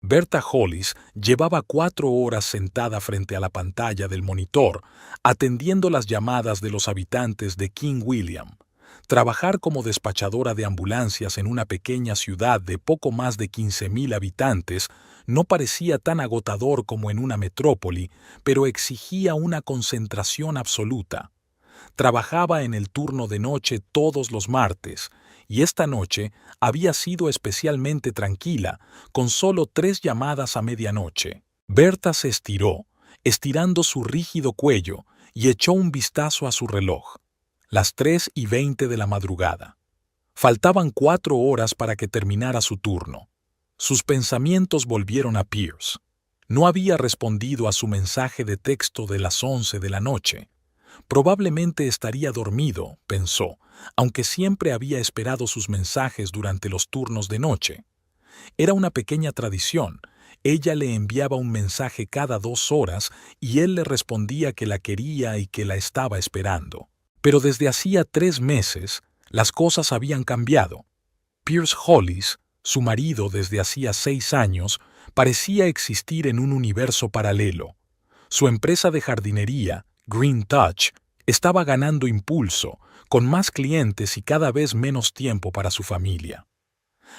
Berta Hollis llevaba 4 horas sentada frente a la pantalla del monitor, atendiendo las llamadas de los habitantes de King William. Trabajar como despachadora de ambulancias en una pequeña ciudad de poco más de 15,000 habitantes no parecía tan agotador como en una metrópoli, pero exigía una concentración absoluta. Trabajaba en el turno de noche todos los martes, y esta noche había sido especialmente tranquila, con solo 3 llamadas a medianoche. Berta se estiró, estirando su rígido cuello, y echó un vistazo a su reloj. Las 3:20 de la madrugada. Faltaban 4 horas para que terminara su turno. Sus pensamientos volvieron a Pierce. No había respondido a su mensaje de texto de las 11 de la noche. Probablemente estaría dormido, pensó, aunque siempre había esperado sus mensajes durante los turnos de noche. Era una pequeña tradición. Ella le enviaba un mensaje cada 2 horas y él le respondía que la quería y que la estaba esperando. Pero desde hacía 3 meses, las cosas habían cambiado. Pierce Hollis, su marido desde hacía 6 años, parecía existir en un universo paralelo. Su empresa de jardinería, Green Touch, estaba ganando impulso, con más clientes y cada vez menos tiempo para su familia.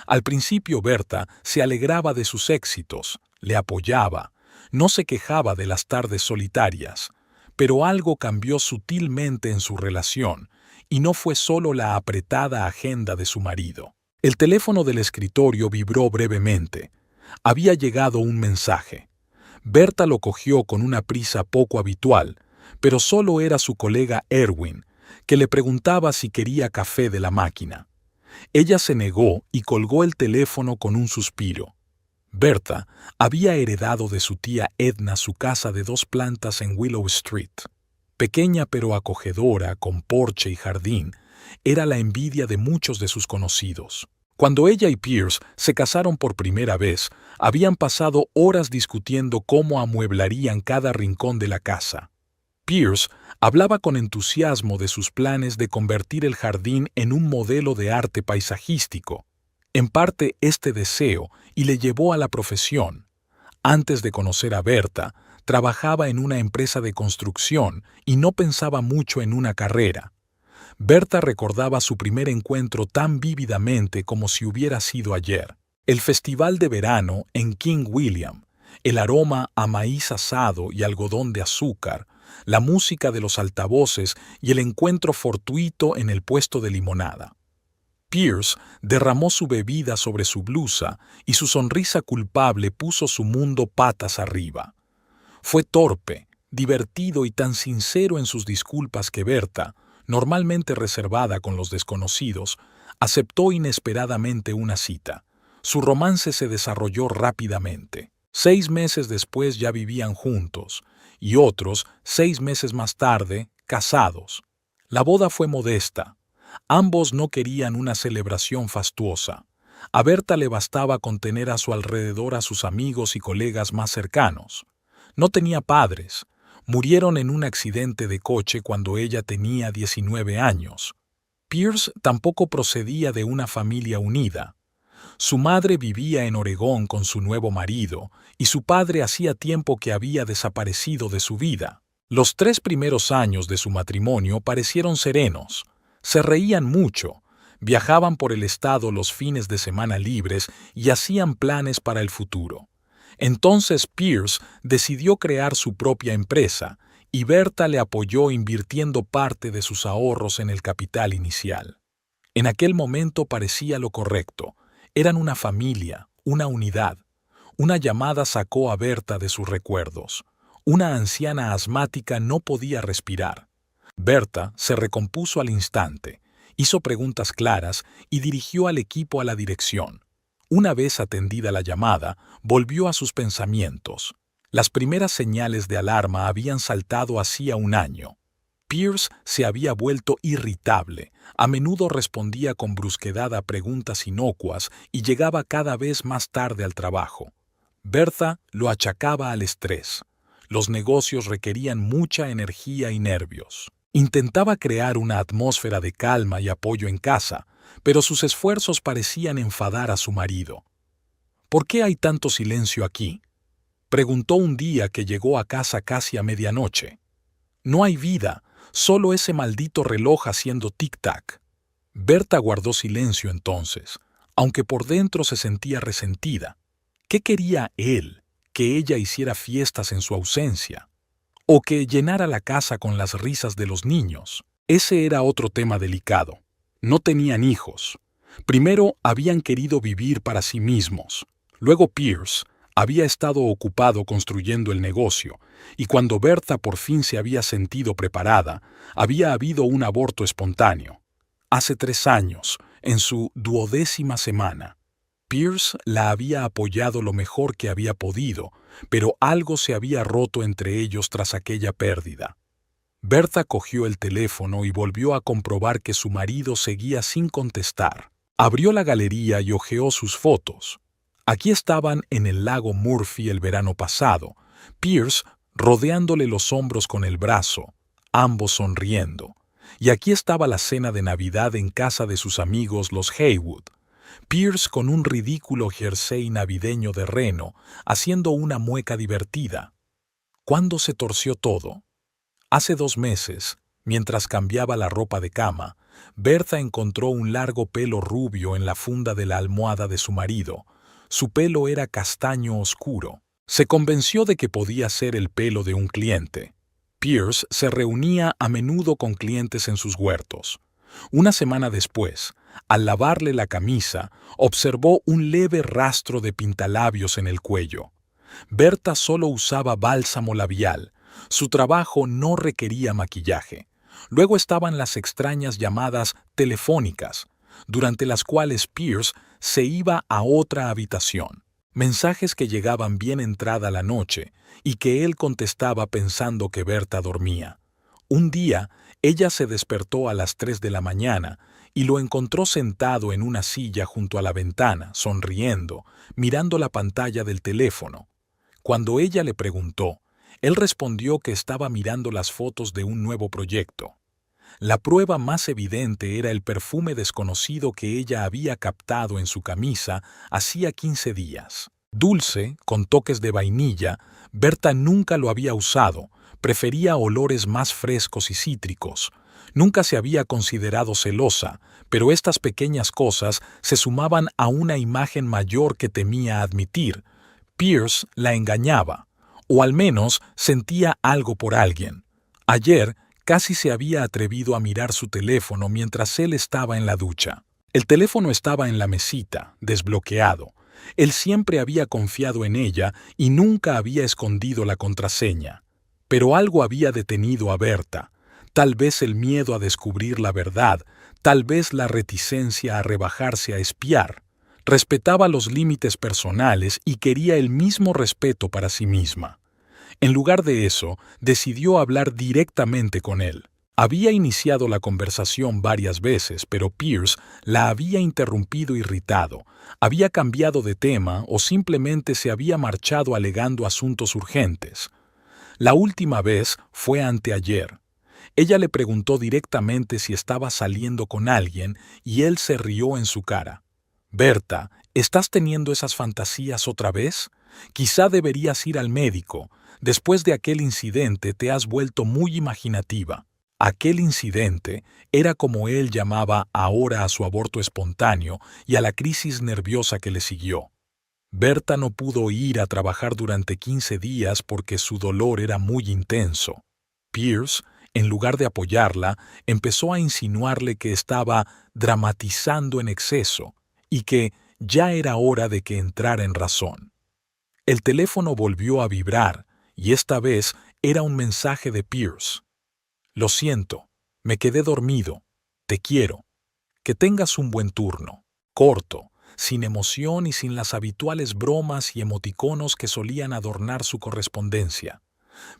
Al principio Berta se alegraba de sus éxitos, le apoyaba, no se quejaba de las tardes solitarias, pero algo cambió sutilmente en su relación, y no fue solo la apretada agenda de su marido. El teléfono del escritorio vibró brevemente. Había llegado un mensaje. Berta lo cogió con una prisa poco habitual, pero solo era su colega Erwin, que le preguntaba si quería café de la máquina. Ella se negó y colgó el teléfono con un suspiro. Berta había heredado de su tía Edna su casa de 2 plantas en Willow Street. Pequeña pero acogedora, con porche y jardín, era la envidia de muchos de sus conocidos. Cuando ella y Pierce se casaron por primera vez, habían pasado horas discutiendo cómo amueblarían cada rincón de la casa. Pierce hablaba con entusiasmo de sus planes de convertir el jardín en un modelo de arte paisajístico. En parte este deseo y le llevó a la profesión. Antes de conocer a Berta, trabajaba en una empresa de construcción y no pensaba mucho en una carrera. Berta recordaba su primer encuentro tan vívidamente como si hubiera sido ayer. El festival de verano en King William, el aroma a maíz asado y algodón de azúcar, la música de los altavoces y el encuentro fortuito en el puesto de limonada. Pierce derramó su bebida sobre su blusa y su sonrisa culpable puso su mundo patas arriba. Fue torpe, divertido y tan sincero en sus disculpas que Berta, normalmente reservada con los desconocidos, aceptó inesperadamente una cita. Su romance se desarrolló rápidamente. 6 meses después ya vivían juntos, y otros 6 meses más tarde, casados. La boda fue modesta. Ambos no querían una celebración fastuosa. A Berta le bastaba con tener a su alrededor a sus amigos y colegas más cercanos. No tenía padres. Murieron en un accidente de coche cuando ella tenía 19 años. Pierce tampoco procedía de una familia unida. Su madre vivía en Oregón con su nuevo marido, y su padre hacía tiempo que había desaparecido de su vida. Los 3 primeros años de su matrimonio parecieron serenos. Se reían mucho, viajaban por el estado los fines de semana libres y hacían planes para el futuro. Entonces Pierce decidió crear su propia empresa, y Berta le apoyó invirtiendo parte de sus ahorros en el capital inicial. En aquel momento parecía lo correcto. Eran una familia, una unidad. Una llamada sacó a Berta de sus recuerdos. Una anciana asmática no podía respirar. Berta se recompuso al instante, hizo preguntas claras y dirigió al equipo a la dirección. Una vez atendida la llamada, volvió a sus pensamientos. Las primeras señales de alarma habían saltado hacía un año. Pierce se había vuelto irritable, a menudo respondía con brusquedad a preguntas inocuas y llegaba cada vez más tarde al trabajo. Berta lo achacaba al estrés. Los negocios requerían mucha energía y nervios. Intentaba crear una atmósfera de calma y apoyo en casa, pero sus esfuerzos parecían enfadar a su marido. ¿Por qué hay tanto silencio aquí?, preguntó un día que llegó a casa casi a medianoche. No hay vida, solo ese maldito reloj haciendo tic-tac. Berta guardó silencio entonces, aunque por dentro se sentía resentida. ¿Qué quería él? ¿Que ella hiciera fiestas en su ausencia? ¿O que llenara la casa con las risas de los niños? Ese era otro tema delicado. No tenían hijos. Primero habían querido vivir para sí mismos. Luego Pierce había estado ocupado construyendo el negocio, y cuando Berta por fin se había sentido preparada, había habido un aborto espontáneo. Hace 3 años, en su 12ª semana. Pierce la había apoyado lo mejor que había podido, pero algo se había roto entre ellos tras aquella pérdida. Berta cogió el teléfono y volvió a comprobar que su marido seguía sin contestar. Abrió la galería y hojeó sus fotos. Aquí estaban en el lago Murphy el verano pasado, Pierce rodeándole los hombros con el brazo, ambos sonriendo. Y aquí estaba la cena de Navidad en casa de sus amigos los Haywood. Pierce con un ridículo jersey navideño de reno, haciendo una mueca divertida. ¿Cuándo se torció todo? Hace 2 meses, mientras cambiaba la ropa de cama, Berta encontró un largo pelo rubio en la funda de la almohada de su marido. Su pelo era castaño oscuro. Se convenció de que podía ser el pelo de un cliente. Pierce se reunía a menudo con clientes en sus huertos. Una semana después, al lavarle la camisa, observó un leve rastro de pintalabios en el cuello. Berta solo usaba bálsamo labial. Su trabajo no requería maquillaje. Luego estaban las extrañas llamadas telefónicas, durante las cuales Pierce se iba a otra habitación. Mensajes que llegaban bien entrada la noche y que él contestaba pensando que Berta dormía. Un día, ella se despertó a las 3 de la mañana y lo encontró sentado en una silla junto a la ventana, sonriendo, mirando la pantalla del teléfono. Cuando ella le preguntó, él respondió que estaba mirando las fotos de un nuevo proyecto. La prueba más evidente era el perfume desconocido que ella había captado en su camisa hacía 15 días. Dulce, con toques de vainilla, Berta nunca lo había usado, prefería olores más frescos y cítricos. Nunca se había considerado celosa, pero estas pequeñas cosas se sumaban a una imagen mayor que temía admitir. Pierce la engañaba, o al menos sentía algo por alguien. Ayer casi se había atrevido a mirar su teléfono mientras él estaba en la ducha. El teléfono estaba en la mesita, desbloqueado. Él siempre había confiado en ella y nunca había escondido la contraseña. Pero algo había detenido a Berta. Tal vez el miedo a descubrir la verdad, tal vez la reticencia a rebajarse a espiar. Respetaba los límites personales y quería el mismo respeto para sí misma. En lugar de eso, decidió hablar directamente con él. Había iniciado la conversación varias veces, pero Pierce la había interrumpido irritado, había cambiado de tema o simplemente se había marchado alegando asuntos urgentes. La última vez fue anteayer. Ella le preguntó directamente si estaba saliendo con alguien y él se rió en su cara. «Berta, ¿estás teniendo esas fantasías otra vez? Quizá deberías ir al médico. Después de aquel incidente te has vuelto muy imaginativa». Aquel incidente era como él llamaba ahora a su aborto espontáneo y a la crisis nerviosa que le siguió. Berta no pudo ir a trabajar durante 15 días porque su dolor era muy intenso. Pierce, en lugar de apoyarla, empezó a insinuarle que estaba dramatizando en exceso y que ya era hora de que entrara en razón. El teléfono volvió a vibrar y esta vez era un mensaje de Pierce. «Lo siento, me quedé dormido. Te quiero. Que tengas un buen turno». Corto, sin emoción y sin las habituales bromas y emoticonos que solían adornar su correspondencia.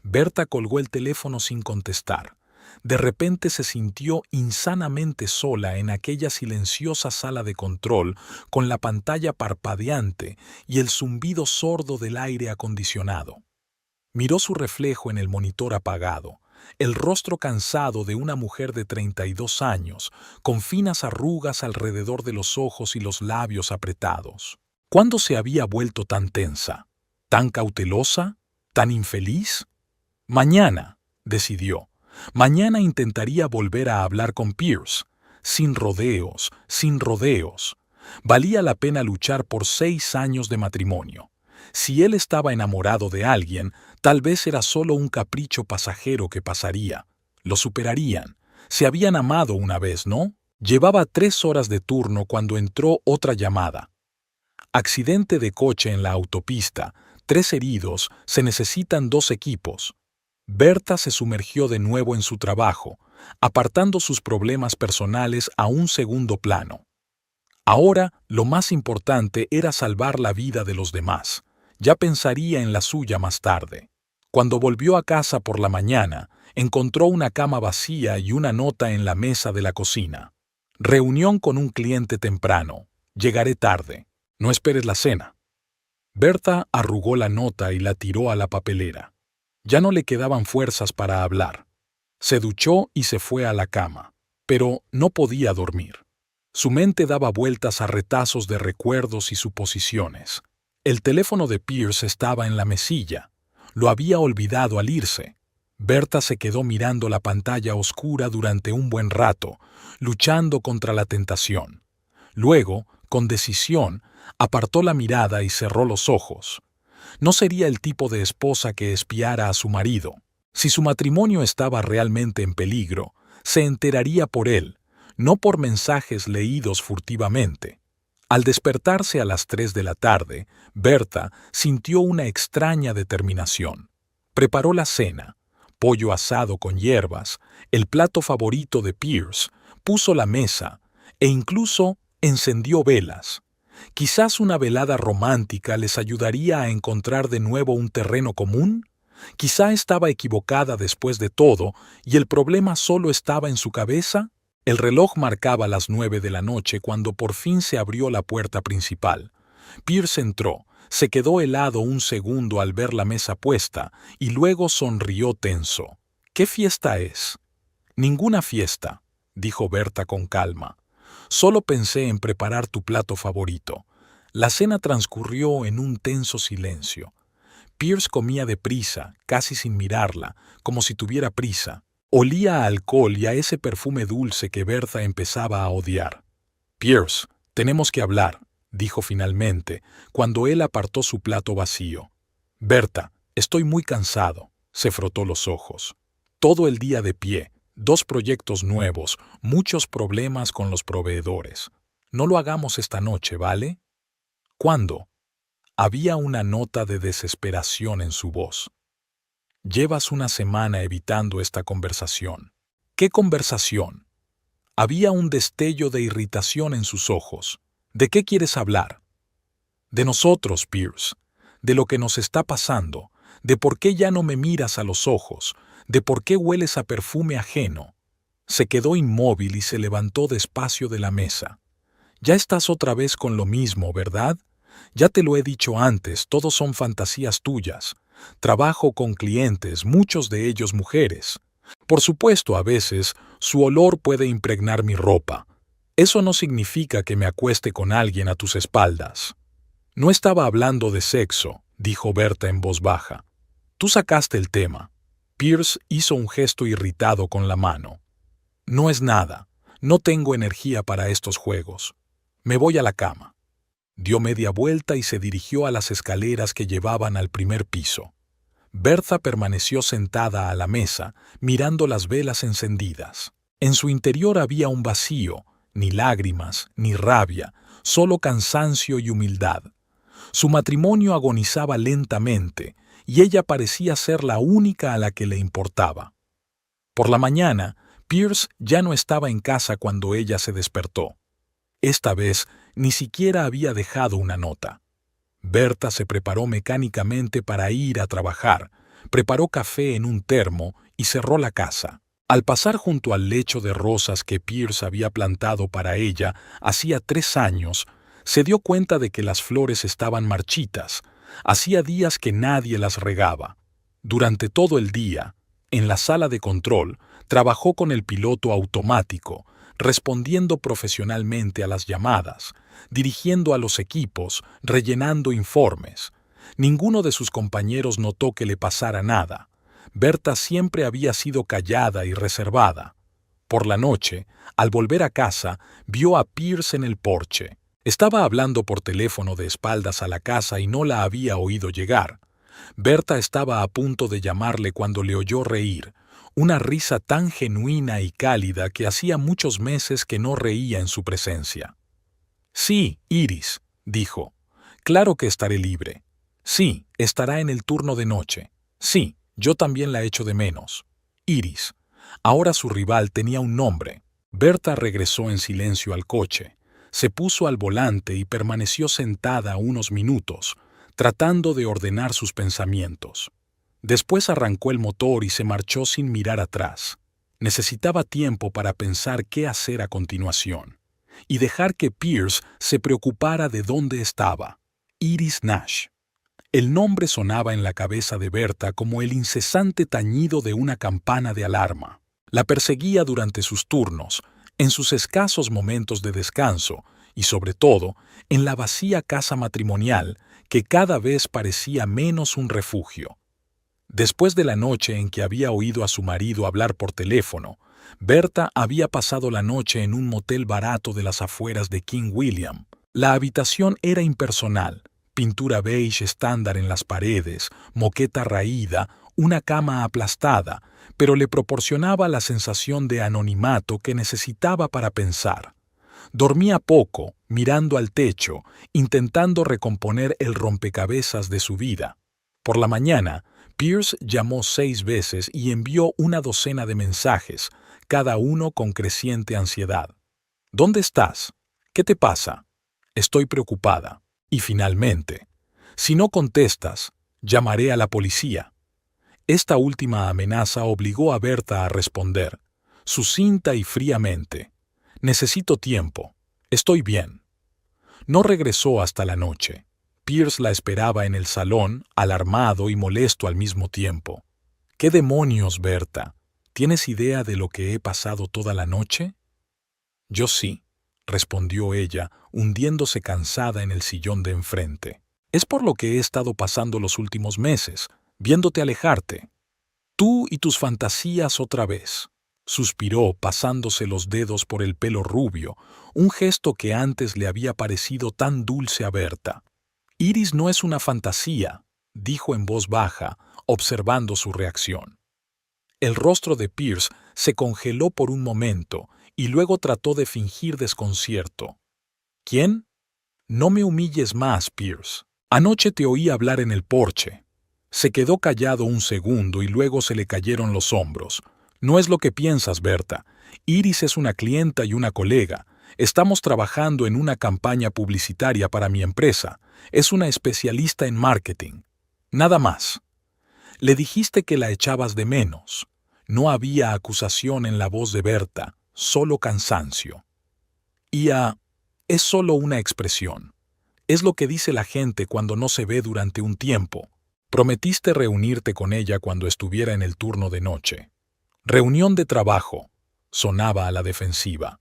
Berta colgó el teléfono sin contestar. De repente se sintió insanamente sola en aquella silenciosa sala de control, con la pantalla parpadeante y el zumbido sordo del aire acondicionado. Miró su reflejo en el monitor apagado, el rostro cansado de una mujer de 32 años, con finas arrugas alrededor de los ojos y los labios apretados. ¿Cuándo se había vuelto tan tensa, tan cautelosa, tan infeliz? Mañana, decidió. Mañana intentaría volver a hablar con Pierce, sin rodeos, sin rodeos. Valía la pena luchar por 6 años de matrimonio. Si él estaba enamorado de alguien, tal vez era solo un capricho pasajero que pasaría. Lo superarían. Se habían amado una vez, ¿no? Llevaba 3 horas de turno cuando entró otra llamada. Accidente de coche en la autopista, 3 heridos, se necesitan 2 equipos. Berta se sumergió de nuevo en su trabajo, apartando sus problemas personales a un segundo plano. Ahora, lo más importante era salvar la vida de los demás. Ya pensaría en la suya más tarde. Cuando volvió a casa por la mañana, encontró una cama vacía y una nota en la mesa de la cocina. Reunión con un cliente temprano. Llegaré tarde. No esperes la cena. Berta arrugó la nota y la tiró a la papelera. Ya no le quedaban fuerzas para hablar. Se duchó y se fue a la cama, pero no podía dormir. Su mente daba vueltas a retazos de recuerdos y suposiciones. El teléfono de Pierce estaba en la mesilla. Lo había olvidado al irse. Berta se quedó mirando la pantalla oscura durante un buen rato, luchando contra la tentación. Luego, con decisión, apartó la mirada y cerró los ojos. No sería el tipo de esposa que espiara a su marido. Si su matrimonio estaba realmente en peligro, se enteraría por él, no por mensajes leídos furtivamente. Al despertarse a las 3 de la tarde, Berta sintió una extraña determinación. Preparó la cena, pollo asado con hierbas, el plato favorito de Pierce, puso la mesa e incluso encendió velas. Quizás una velada romántica les ayudaría a encontrar de nuevo un terreno común. Quizá estaba equivocada después de todo y el problema solo estaba en su cabeza. El reloj marcaba las 9 de la noche cuando por fin se abrió la puerta principal. Pierce entró, se quedó helado un segundo al ver la mesa puesta y luego sonrió tenso. ¿Qué fiesta es? Ninguna fiesta, dijo Berta con calma. Solo pensé en preparar tu plato favorito. La cena transcurrió en un tenso silencio. Pierce comía deprisa, casi sin mirarla, como si tuviera prisa. Olía a alcohol y a ese perfume dulce que Berta empezaba a odiar. «Pierce, tenemos que hablar», dijo finalmente, cuando él apartó su plato vacío. «Berta, estoy muy cansado», se frotó los ojos. «Todo el día de pie, 2 proyectos nuevos, muchos problemas con los proveedores. No lo hagamos esta noche, ¿vale?» «¿Cuándo?» Había una nota de desesperación en su voz. «Llevas una semana evitando esta conversación». «¿Qué conversación?» Había un destello de irritación en sus ojos. «¿De qué quieres hablar?» «De nosotros, Pierce. De lo que nos está pasando. De por qué ya no me miras a los ojos. De por qué hueles a perfume ajeno». Se quedó inmóvil y se levantó despacio de la mesa. «Ya estás otra vez con lo mismo, ¿verdad? Ya te lo he dicho antes, todos son fantasías tuyas. Trabajo con clientes, muchos de ellos mujeres. Por supuesto, a veces, su olor puede impregnar mi ropa. Eso no significa que me acueste con alguien a tus espaldas». «No estaba hablando de sexo», dijo Berta en voz baja. «Tú sacaste el tema». Pierce hizo un gesto irritado con la mano. «No es nada. No tengo energía para estos juegos. Me voy a la cama». Dio media vuelta y se dirigió a las escaleras que llevaban al primer piso. Berta permaneció sentada a la mesa, mirando las velas encendidas. En su interior había un vacío, ni lágrimas, ni rabia, solo cansancio y humildad. Su matrimonio agonizaba lentamente, y ella parecía ser la única a la que le importaba. Por la mañana, Pierce ya no estaba en casa cuando ella se despertó. Esta vez, ni siquiera había dejado una nota. Berta se preparó mecánicamente para ir a trabajar, preparó café en un termo y cerró la casa. Al pasar junto al lecho de rosas que Pierce había plantado para ella hacía 3 años, se dio cuenta de que las flores estaban marchitas. Hacía días que nadie las regaba. Durante todo el día, en la sala de control, trabajó con el piloto automático, respondiendo profesionalmente a las llamadas, dirigiendo a los equipos, rellenando informes. Ninguno de sus compañeros notó que le pasara nada. Berta siempre había sido callada y reservada. Por la noche, al volver a casa, vio a Pierce en el porche. Estaba hablando por teléfono de espaldas a la casa y no la había oído llegar. Berta estaba a punto de llamarle cuando le oyó reír, una risa tan genuina y cálida que hacía muchos meses que no reía en su presencia. «Sí, Iris», dijo. «Claro que estaré libre. Sí, estará en el turno de noche. Sí, yo también la echo de menos. Iris». Ahora su rival tenía un nombre. Berta regresó en silencio al coche. Se puso al volante y permaneció sentada unos minutos, tratando de ordenar sus pensamientos. Después arrancó el motor y se marchó sin mirar atrás. Necesitaba tiempo para pensar qué hacer a continuación y dejar que Pierce se preocupara de dónde estaba. Iris Nash. El nombre sonaba en la cabeza de Berta como el incesante tañido de una campana de alarma. La perseguía durante sus turnos, en sus escasos momentos de descanso y, sobre todo, en la vacía casa matrimonial que cada vez parecía menos un refugio. Después de la noche en que había oído a su marido hablar por teléfono, Berta había pasado la noche en un motel barato de las afueras de King William. La habitación era impersonal, pintura beige estándar en las paredes, moqueta raída, una cama aplastada, pero le proporcionaba la sensación de anonimato que necesitaba para pensar. Dormía poco, mirando al techo, intentando recomponer el rompecabezas de su vida. Por la mañana, Pierce llamó 6 veces y envió una docena de mensajes, cada uno con creciente ansiedad. «¿Dónde estás? ¿Qué te pasa? Estoy preocupada». Y finalmente, «Si no contestas, llamaré a la policía». Esta última amenaza obligó a Berta a responder, sucinta y fríamente: «Necesito tiempo. Estoy bien». No regresó hasta la noche. Pierce la esperaba en el salón, alarmado y molesto al mismo tiempo. «¿Qué demonios, Berta? ¿Tienes idea de lo que he pasado toda la noche?» «Yo sí», respondió ella, hundiéndose cansada en el sillón de enfrente. «Es por lo que he estado pasando los últimos meses, viéndote alejarte. Tú y tus fantasías otra vez», suspiró pasándose los dedos por el pelo rubio, un gesto que antes le había parecido tan dulce a Berta. «Iris no es una fantasía», dijo en voz baja, observando su reacción. El rostro de Pierce se congeló por un momento y luego trató de fingir desconcierto. «¿Quién? No me humilles más, Pierce. Anoche te oí hablar en el porche». Se quedó callado un segundo y luego se le cayeron los hombros. «No es lo que piensas, Berta. Iris es una clienta y una colega. Estamos trabajando en una campaña publicitaria para mi empresa. Es una especialista en marketing. Nada más». Le dijiste que la echabas de menos. No había acusación en la voz de Berta, solo cansancio. Es solo una expresión. Es lo que dice la gente cuando no se ve durante un tiempo. Prometiste reunirte con ella cuando estuviera en el turno de noche. «Reunión de trabajo», sonaba a la defensiva.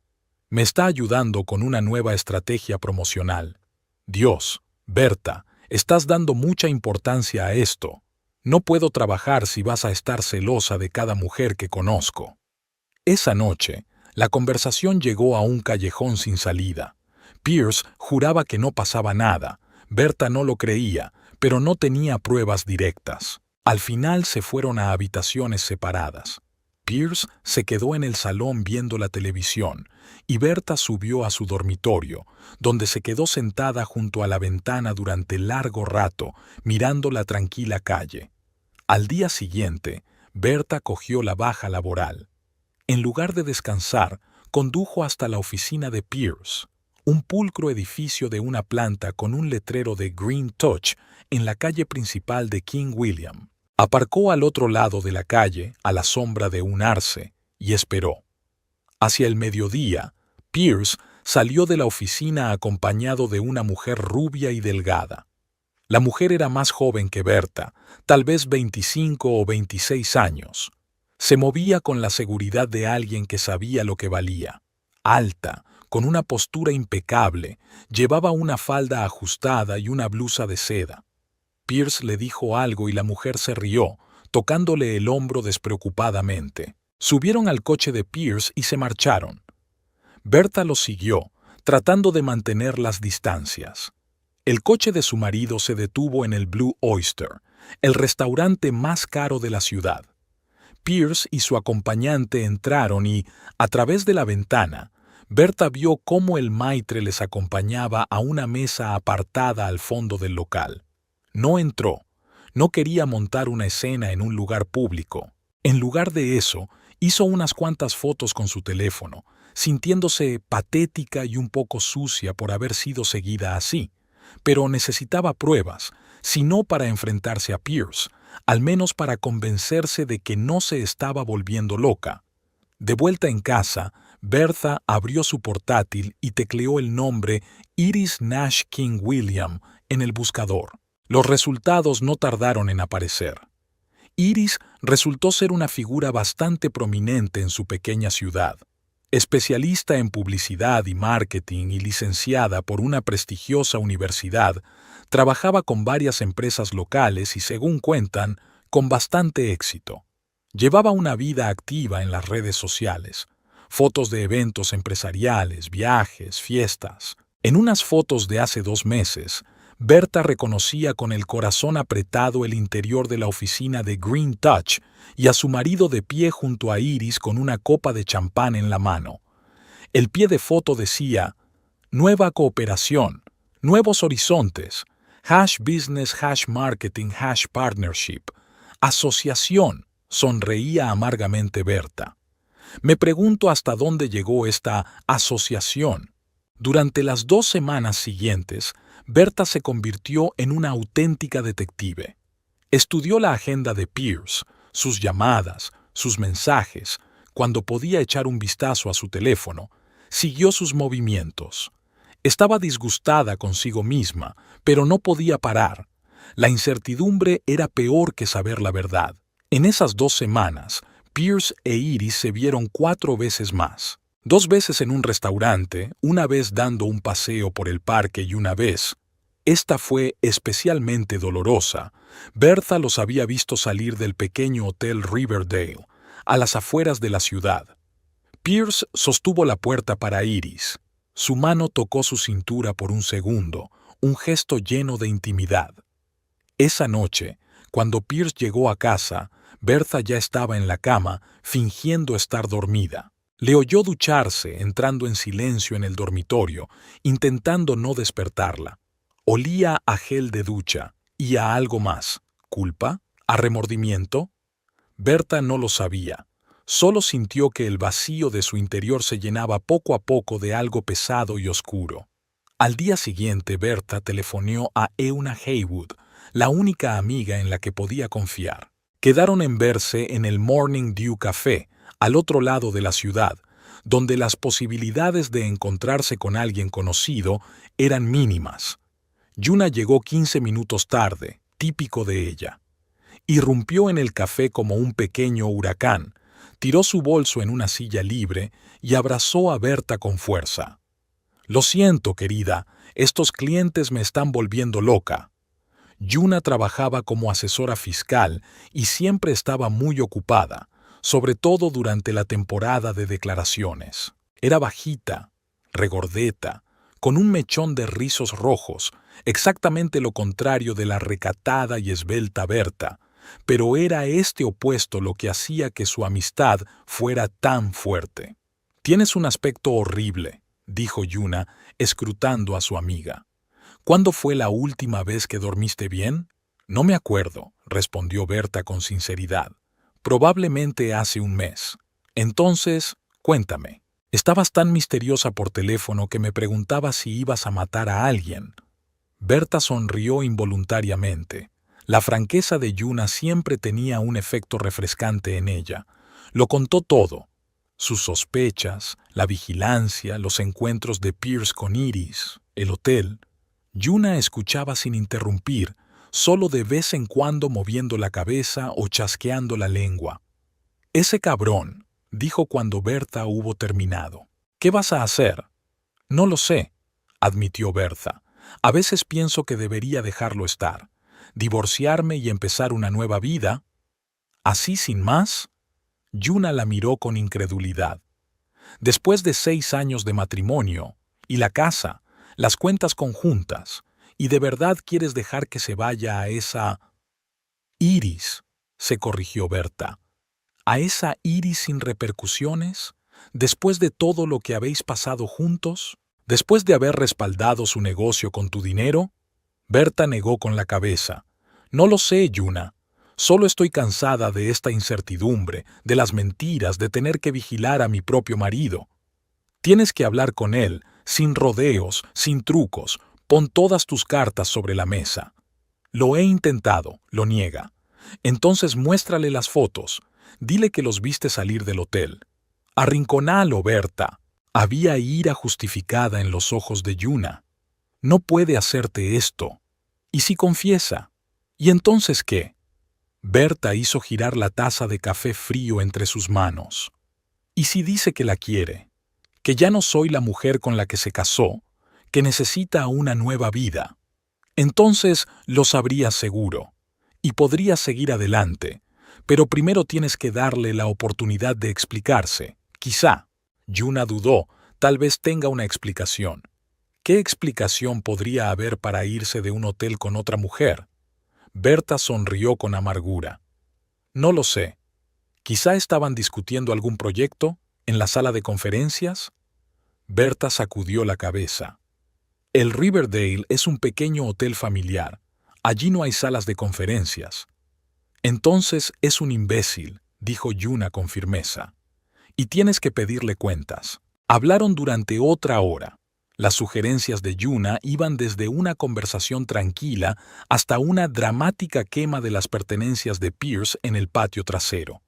«Me está ayudando con una nueva estrategia promocional. Dios, Berta, estás dando mucha importancia a esto. No puedo trabajar si vas a estar celosa de cada mujer que conozco». Esa noche, la conversación llegó a un callejón sin salida. Pierce juraba que no pasaba nada. Berta no lo creía, pero no tenía pruebas directas. Al final se fueron a habitaciones separadas. Pierce se quedó en el salón viendo la televisión y Berta subió a su dormitorio, donde se quedó sentada junto a la ventana durante largo rato, mirando la tranquila calle. Al día siguiente, Berta cogió la baja laboral. En lugar de descansar, condujo hasta la oficina de Pierce, un pulcro edificio de una planta con un letrero de Green Touch en la calle principal de King William. Aparcó al otro lado de la calle, a la sombra de un arce, y esperó. Hacia el mediodía, Pierce salió de la oficina acompañado de una mujer rubia y delgada. La mujer era más joven que Berta, tal vez 25 o 26 años. Se movía con la seguridad de alguien que sabía lo que valía. alta, con una postura impecable, llevaba una falda ajustada y una blusa de seda. Pierce le dijo algo y la mujer se rió, tocándole el hombro despreocupadamente. Subieron al coche de Pierce y se marcharon. Berta los siguió, tratando de mantener las distancias. El coche de su marido se detuvo en el Blue Oyster, el restaurante más caro de la ciudad. Pierce y su acompañante entraron y, a través de la ventana, Berta vio cómo el maitre les acompañaba a una mesa apartada al fondo del local. No entró. No quería montar una escena en un lugar público. En lugar de eso, hizo unas cuantas fotos con su teléfono, sintiéndose patética y un poco sucia por haber sido seguida así. Pero necesitaba pruebas, si no para enfrentarse a Pierce, al menos para convencerse de que no se estaba volviendo loca. De vuelta en casa, Bertha abrió su portátil y tecleó el nombre Iris Nash King William en el buscador. Los resultados no tardaron en aparecer. Iris resultó ser una figura bastante prominente en su pequeña ciudad. Especialista en publicidad y marketing y licenciada por una prestigiosa universidad, trabajaba con varias empresas locales y, según cuentan, con bastante éxito. Llevaba una vida activa en las redes sociales, fotos de eventos empresariales, viajes, fiestas. En unas fotos de hace 2 meses, Berta reconocía con el corazón apretado el interior de la oficina de Green Touch y a su marido de pie junto a Iris con una copa de champán en la mano. El pie de foto decía: Nueva cooperación, nuevos horizontes, #business, #marketing, #partnership, asociación, sonreía amargamente Berta. Me pregunto hasta dónde llegó esta asociación. Durante las 2 semanas siguientes, Berta se convirtió en una auténtica detective. Estudió la agenda de Pierce, sus llamadas, sus mensajes. Cuando podía echar un vistazo a su teléfono, siguió sus movimientos. Estaba disgustada consigo misma, pero no podía parar. La incertidumbre era peor que saber la verdad. En esas 2 semanas, Pierce e Iris se vieron 4 veces más. 2 veces en un restaurante, una vez dando un paseo por el parque y una vez, esta fue especialmente dolorosa, Bertha los había visto salir del pequeño hotel Riverdale, a las afueras de la ciudad. Pierce sostuvo la puerta para Iris. Su mano tocó su cintura por un segundo, un gesto lleno de intimidad. Esa noche, cuando Pierce llegó a casa, Bertha ya estaba en la cama, fingiendo estar dormida. Le oyó ducharse, entrando en silencio en el dormitorio, intentando no despertarla. Olía a gel de ducha y a algo más. ¿Culpa? ¿A remordimiento? Berta no lo sabía. Solo sintió que el vacío de su interior se llenaba poco a poco de algo pesado y oscuro. Al día siguiente, Berta telefoneó a Euna Haywood, la única amiga en la que podía confiar. Quedaron en verse en el Morning Dew Café, al otro lado de la ciudad, donde las posibilidades de encontrarse con alguien conocido eran mínimas. Yuna llegó 15 minutos tarde, típico de ella. Irrumpió en el café como un pequeño huracán, tiró su bolso en una silla libre y abrazó a Berta con fuerza. «Lo siento, querida, estos clientes me están volviendo loca». Yuna trabajaba como asesora fiscal y siempre estaba muy ocupada, sobre todo durante la temporada de declaraciones. Era bajita, regordeta, con un mechón de rizos rojos, exactamente lo contrario de la recatada y esbelta Berta, pero era este opuesto lo que hacía que su amistad fuera tan fuerte. «Tienes un aspecto horrible», dijo Yuna, escrutando a su amiga. «¿Cuándo fue la última vez que dormiste bien?» «No me acuerdo», respondió Berta con sinceridad. «Probablemente hace un mes. Entonces, cuéntame». «Estabas tan misteriosa por teléfono que me preguntaba si ibas a matar a alguien». Berta sonrió involuntariamente. La franqueza de Yuna siempre tenía un efecto refrescante en ella. Lo contó todo. Sus sospechas, la vigilancia, los encuentros de Pierce con Iris, el hotel. Yuna escuchaba sin interrumpir, solo de vez en cuando moviendo la cabeza o chasqueando la lengua. «Ese cabrón», dijo cuando Berta hubo terminado. ¿Qué vas a hacer? No lo sé, admitió Bertha. A veces pienso que debería dejarlo estar, divorciarme y empezar una nueva vida. ¿Así sin más? Yuna la miró con incredulidad. Después de 6 años de matrimonio, y la casa, las cuentas conjuntas, ¿y de verdad quieres dejar que se vaya a esa... Iris, se corrigió Berta. ¿A esa Iris sin repercusiones? ¿Después de todo lo que habéis pasado juntos? ¿Después de haber respaldado su negocio con tu dinero? Berta negó con la cabeza. No lo sé, Yuna. Solo estoy cansada de esta incertidumbre, de las mentiras, de tener que vigilar a mi propio marido. Tienes que hablar con él, sin rodeos, sin trucos. Pon todas tus cartas sobre la mesa. Lo he intentado, lo niega. Entonces muéstrale las fotos. Dile que los viste salir del hotel. Arrinconalo, Berta. Había ira justificada en los ojos de Yuna. No puede hacerte esto. ¿Y si confiesa? ¿Y entonces qué? Berta hizo girar la taza de café frío entre sus manos. ¿Y si dice que la quiere? Que ya no soy la mujer con la que se casó, que necesita una nueva vida. Entonces lo sabrías seguro, y podrías seguir adelante, pero primero tienes que darle la oportunidad de explicarse. Quizá. Yuna dudó, tal vez tenga una explicación. ¿Qué explicación podría haber para irse de un hotel con otra mujer? Berta sonrió con amargura. No lo sé. Quizá estaban discutiendo algún proyecto en la sala de conferencias. Berta sacudió la cabeza. El Riverdale es un pequeño hotel familiar. Allí no hay salas de conferencias. Entonces es un imbécil, dijo Yuna con firmeza. Y tienes que pedirle cuentas. Hablaron durante otra hora. Las sugerencias de Yuna iban desde una conversación tranquila hasta una dramática quema de las pertenencias de Pierce en el patio trasero.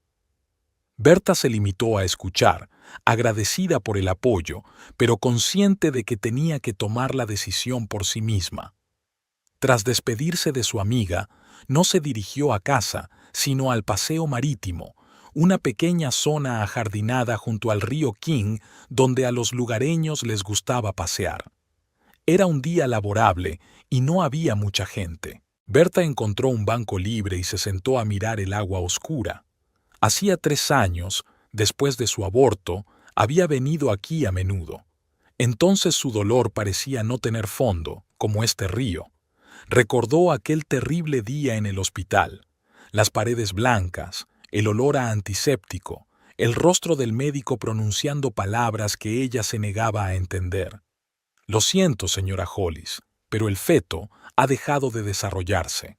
Berta se limitó a escuchar, agradecida por el apoyo, pero consciente de que tenía que tomar la decisión por sí misma. Tras despedirse de su amiga, no se dirigió a casa, sino al paseo marítimo, una pequeña zona ajardinada junto al río King donde a los lugareños les gustaba pasear. Era un día laborable y no había mucha gente. Berta encontró un banco libre y se sentó a mirar el agua oscura. Hacía 3 años, después de su aborto, había venido aquí a menudo. Entonces su dolor parecía no tener fondo, como este río. Recordó aquel terrible día en el hospital, las paredes blancas, el olor a antiséptico, el rostro del médico pronunciando palabras que ella se negaba a entender. Lo siento, señora Hollis, pero el feto ha dejado de desarrollarse.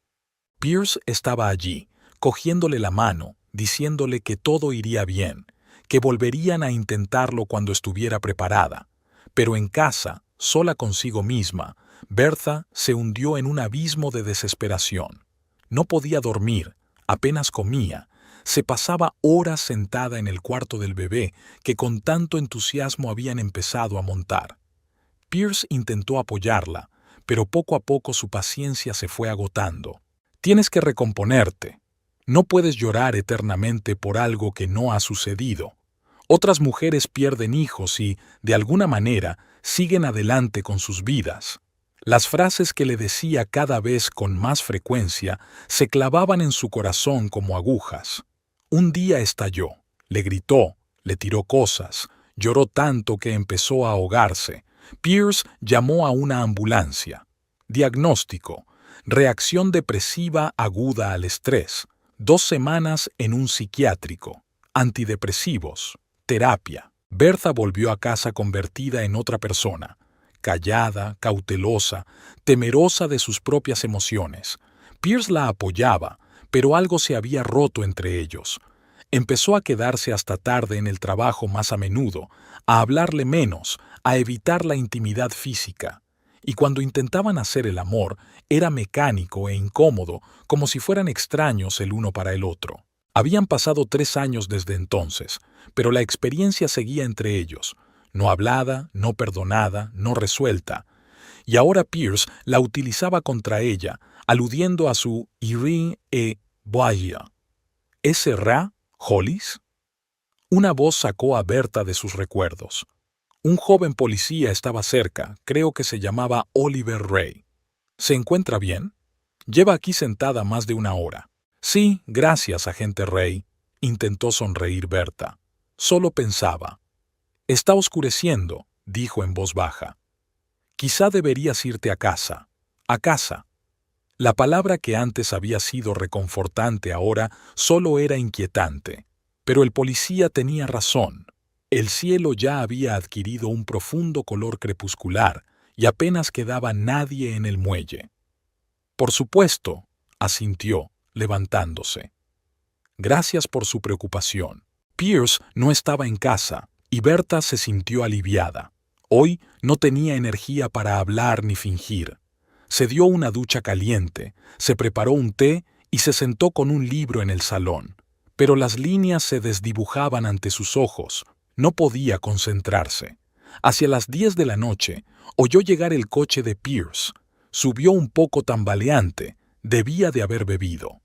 Pierce estaba allí, cogiéndole la mano, diciéndole que todo iría bien, que volverían a intentarlo cuando estuviera preparada. Pero en casa, sola consigo misma, Bertha se hundió en un abismo de desesperación. No podía dormir, apenas comía, se pasaba horas sentada en el cuarto del bebé que con tanto entusiasmo habían empezado a montar. Pierce intentó apoyarla, pero poco a poco su paciencia se fue agotando. Tienes que recomponerte. No puedes llorar eternamente por algo que no ha sucedido. Otras mujeres pierden hijos y, de alguna manera, siguen adelante con sus vidas. Las frases que le decía cada vez con más frecuencia se clavaban en su corazón como agujas. Un día estalló, le gritó, le tiró cosas, lloró tanto que empezó a ahogarse. Pierce llamó a una ambulancia. Diagnóstico: reacción depresiva aguda al estrés. 2 semanas en un psiquiátrico. Antidepresivos. Terapia. Bertha volvió a casa convertida en otra persona. Callada, cautelosa, temerosa de sus propias emociones. Pierce la apoyaba, pero algo se había roto entre ellos. Empezó a quedarse hasta tarde en el trabajo más a menudo, a hablarle menos, a evitar la intimidad física. Y cuando intentaban hacer el amor, era mecánico e incómodo, como si fueran extraños el uno para el otro. Habían pasado 3 años desde entonces, pero la experiencia seguía entre ellos, no hablada, no perdonada, no resuelta. Y ahora Pierce la utilizaba contra ella, aludiendo a su Irene e Boya. ¿Ese Ra, Hollis? Una voz sacó a Berta de sus recuerdos. Un joven policía estaba cerca, creo que se llamaba Oliver Ray. ¿Se encuentra bien? Lleva aquí sentada más de una hora. Sí, gracias, agente Ray. Intentó sonreír Berta. Solo pensaba. Está oscureciendo, dijo en voz baja. Quizá deberías irte a casa. A casa. La palabra que antes había sido reconfortante ahora solo era inquietante. Pero el policía tenía razón. El cielo ya había adquirido un profundo color crepuscular y apenas quedaba nadie en el muelle. Por supuesto, asintió, levantándose. Gracias por su preocupación. Pierce no estaba en casa y Berta se sintió aliviada. Hoy no tenía energía para hablar ni fingir. Se dio una ducha caliente, se preparó un té y se sentó con un libro en el salón. Pero las líneas se desdibujaban ante sus ojos. No podía concentrarse. Hacia las 10 de la noche oyó llegar el coche de Pierce. Subió un poco tambaleante. Debía de haber bebido.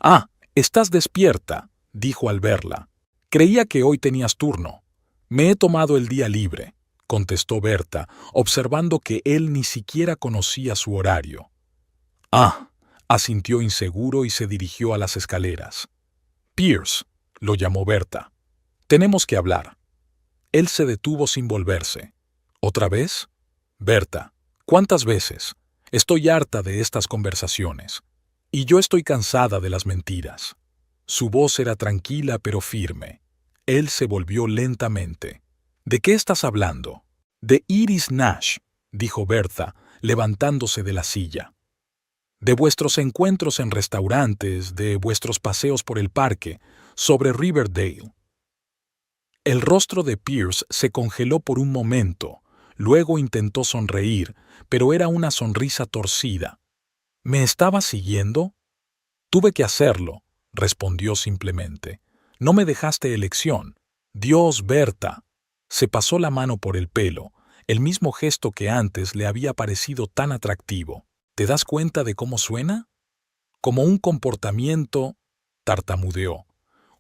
«Ah, estás despierta», dijo al verla. «Creía que hoy tenías turno». «Me he tomado el día libre», contestó Berta, observando que él ni siquiera conocía su horario. «Ah», asintió inseguro y se dirigió a las escaleras. «Pierce», lo llamó Berta. «Tenemos que hablar». Él se detuvo sin volverse. «¿Otra vez?» «Berta, ¿cuántas veces? Estoy harta de estas conversaciones. Y yo estoy cansada de las mentiras». Su voz era tranquila pero firme. Él se volvió lentamente. «¿De qué estás hablando?» «De Iris Nash», dijo Berta, levantándose de la silla. «De vuestros encuentros en restaurantes, de vuestros paseos por el parque, sobre Riverdale». El rostro de Pierce se congeló por un momento. Luego intentó sonreír, pero era una sonrisa torcida. «¿Me estabas siguiendo?» «Tuve que hacerlo», respondió simplemente. «No me dejaste elección». «Dios, Berta». Se pasó la mano por el pelo, el mismo gesto que antes le había parecido tan atractivo. «¿Te das cuenta de cómo suena?» «Como un comportamiento», tartamudeó.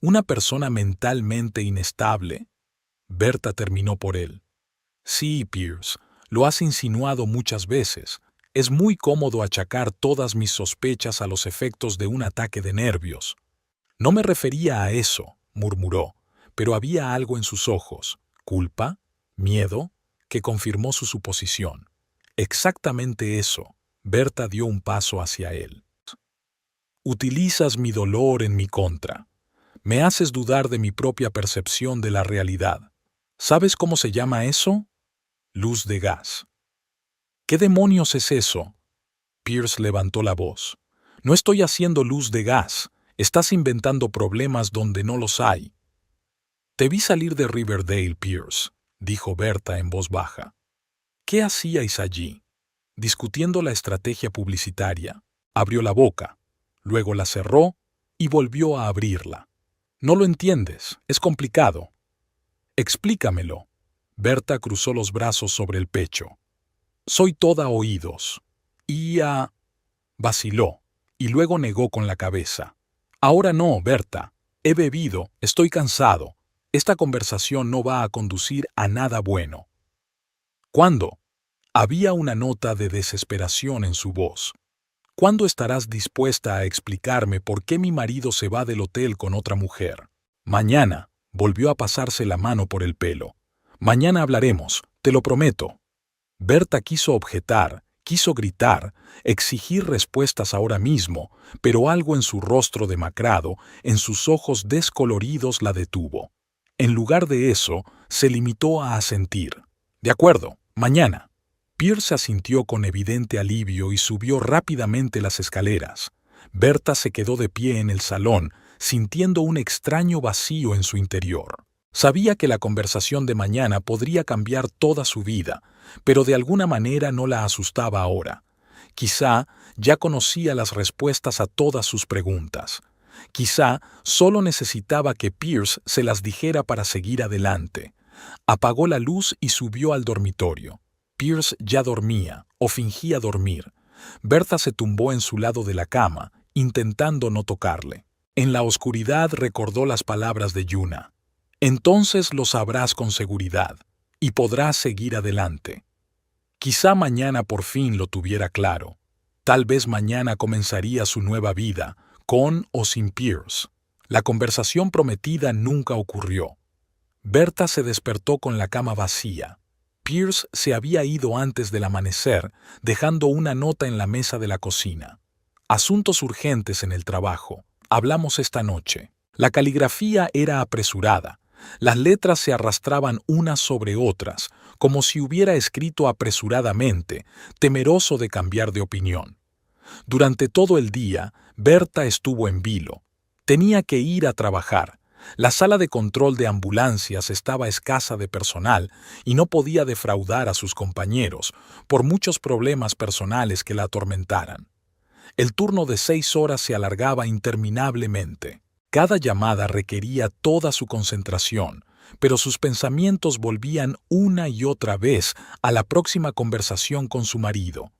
«Una persona mentalmente inestable». Berta terminó por él. «Sí, Pierce, lo has insinuado muchas veces. Es muy cómodo achacar todas mis sospechas a los efectos de un ataque de nervios». «No me refería a eso», murmuró, pero había algo en sus ojos, culpa, miedo, que confirmó su suposición. «Exactamente eso». Berta dio un paso hacia él. «Utilizas mi dolor en mi contra. Me haces dudar de mi propia percepción de la realidad. ¿Sabes cómo se llama eso? Luz de gas». «¿Qué demonios es eso?» Pierce levantó la voz. «No estoy haciendo luz de gas. Estás inventando problemas donde no los hay». «Te vi salir de Riverdale, Pierce», dijo Berta en voz baja. «¿Qué hacíais allí?» «Discutiendo la estrategia publicitaria». Abrió la boca, luego la cerró y volvió a abrirla. «No lo entiendes, es complicado». «Explícamelo». Berta cruzó los brazos sobre el pecho. «Soy toda oídos». Vaciló, y luego negó con la cabeza. «Ahora no, Berta. He bebido, estoy cansado. Esta conversación no va a conducir a nada bueno». «¿Cuándo?» Había una nota de desesperación en su voz. «¿Cuándo estarás dispuesta a explicarme por qué mi marido se va del hotel con otra mujer?» «Mañana», volvió a pasarse la mano por el pelo. «Mañana hablaremos, te lo prometo». Berta quiso objetar, quiso gritar, exigir respuestas ahora mismo, pero algo en su rostro demacrado, en sus ojos descoloridos la detuvo. En lugar de eso, se limitó a asentir. «De acuerdo, mañana». Pierce asintió con evidente alivio y subió rápidamente las escaleras. Berta se quedó de pie en el salón, sintiendo un extraño vacío en su interior. Sabía que la conversación de mañana podría cambiar toda su vida, pero de alguna manera no la asustaba ahora. Quizá ya conocía las respuestas a todas sus preguntas. Quizá solo necesitaba que Pierce se las dijera para seguir adelante. Apagó la luz y subió al dormitorio. Pierce ya dormía, o fingía dormir. Berta se tumbó en su lado de la cama, intentando no tocarle. En la oscuridad recordó las palabras de Yuna. «Entonces lo sabrás con seguridad». y podrá seguir adelante. Quizá mañana por fin lo tuviera claro. Tal vez mañana comenzaría su nueva vida, con o sin Pierce. La conversación prometida nunca ocurrió. Berta se despertó con la cama vacía. Pierce se había ido antes del amanecer, dejando una nota en la mesa de la cocina. Asuntos urgentes en el trabajo. Hablamos esta noche. La caligrafía era apresurada. Las letras se arrastraban unas sobre otras, como si hubiera escrito apresuradamente, temeroso de cambiar de opinión. Durante todo el día, Berta estuvo en vilo. Tenía que ir a trabajar. La sala de control de ambulancias estaba escasa de personal y no podía defraudar a sus compañeros por muchos problemas personales que la atormentaran. El turno de 6 horas se alargaba interminablemente. Cada llamada requería toda su concentración, pero sus pensamientos volvían una y otra vez a la próxima conversación con su marido.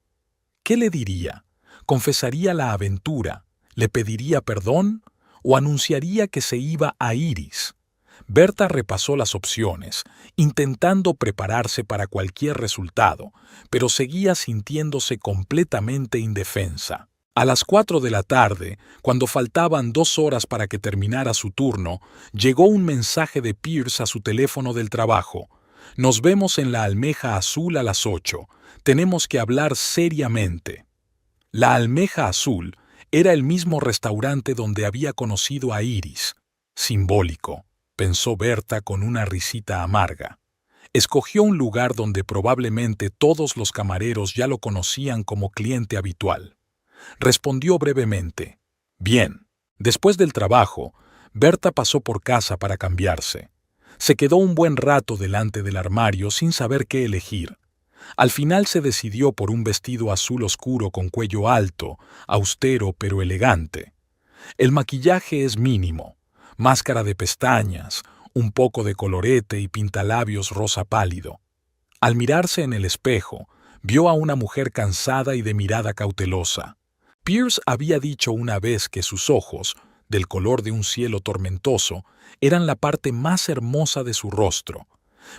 ¿Qué le diría? ¿Confesaría la aventura? ¿Le pediría perdón? ¿O anunciaría que se iba a Iris? Berta repasó las opciones, intentando prepararse para cualquier resultado, pero seguía sintiéndose completamente indefensa. A las 4 de la tarde, cuando faltaban 2 horas para que terminara su turno, llegó un mensaje de Pierce a su teléfono del trabajo. «Nos vemos en la Almeja Azul a las 8. Tenemos que hablar seriamente». La Almeja Azul era el mismo restaurante donde había conocido a Iris. Simbólico, pensó Berta con una risita amarga. Escogió un lugar donde probablemente todos los camareros ya lo conocían como cliente habitual. Respondió brevemente. Bien. Después del trabajo, Berta pasó por casa para cambiarse. Se quedó un buen rato delante del armario sin saber qué elegir. Al final se decidió por un vestido azul oscuro con cuello alto, austero pero elegante. El maquillaje es mínimo, máscara de pestañas, un poco de colorete y pintalabios rosa pálido. Al mirarse en el espejo, vio a una mujer cansada y de mirada cautelosa. Pierce había dicho una vez que sus ojos, del color de un cielo tormentoso, eran la parte más hermosa de su rostro.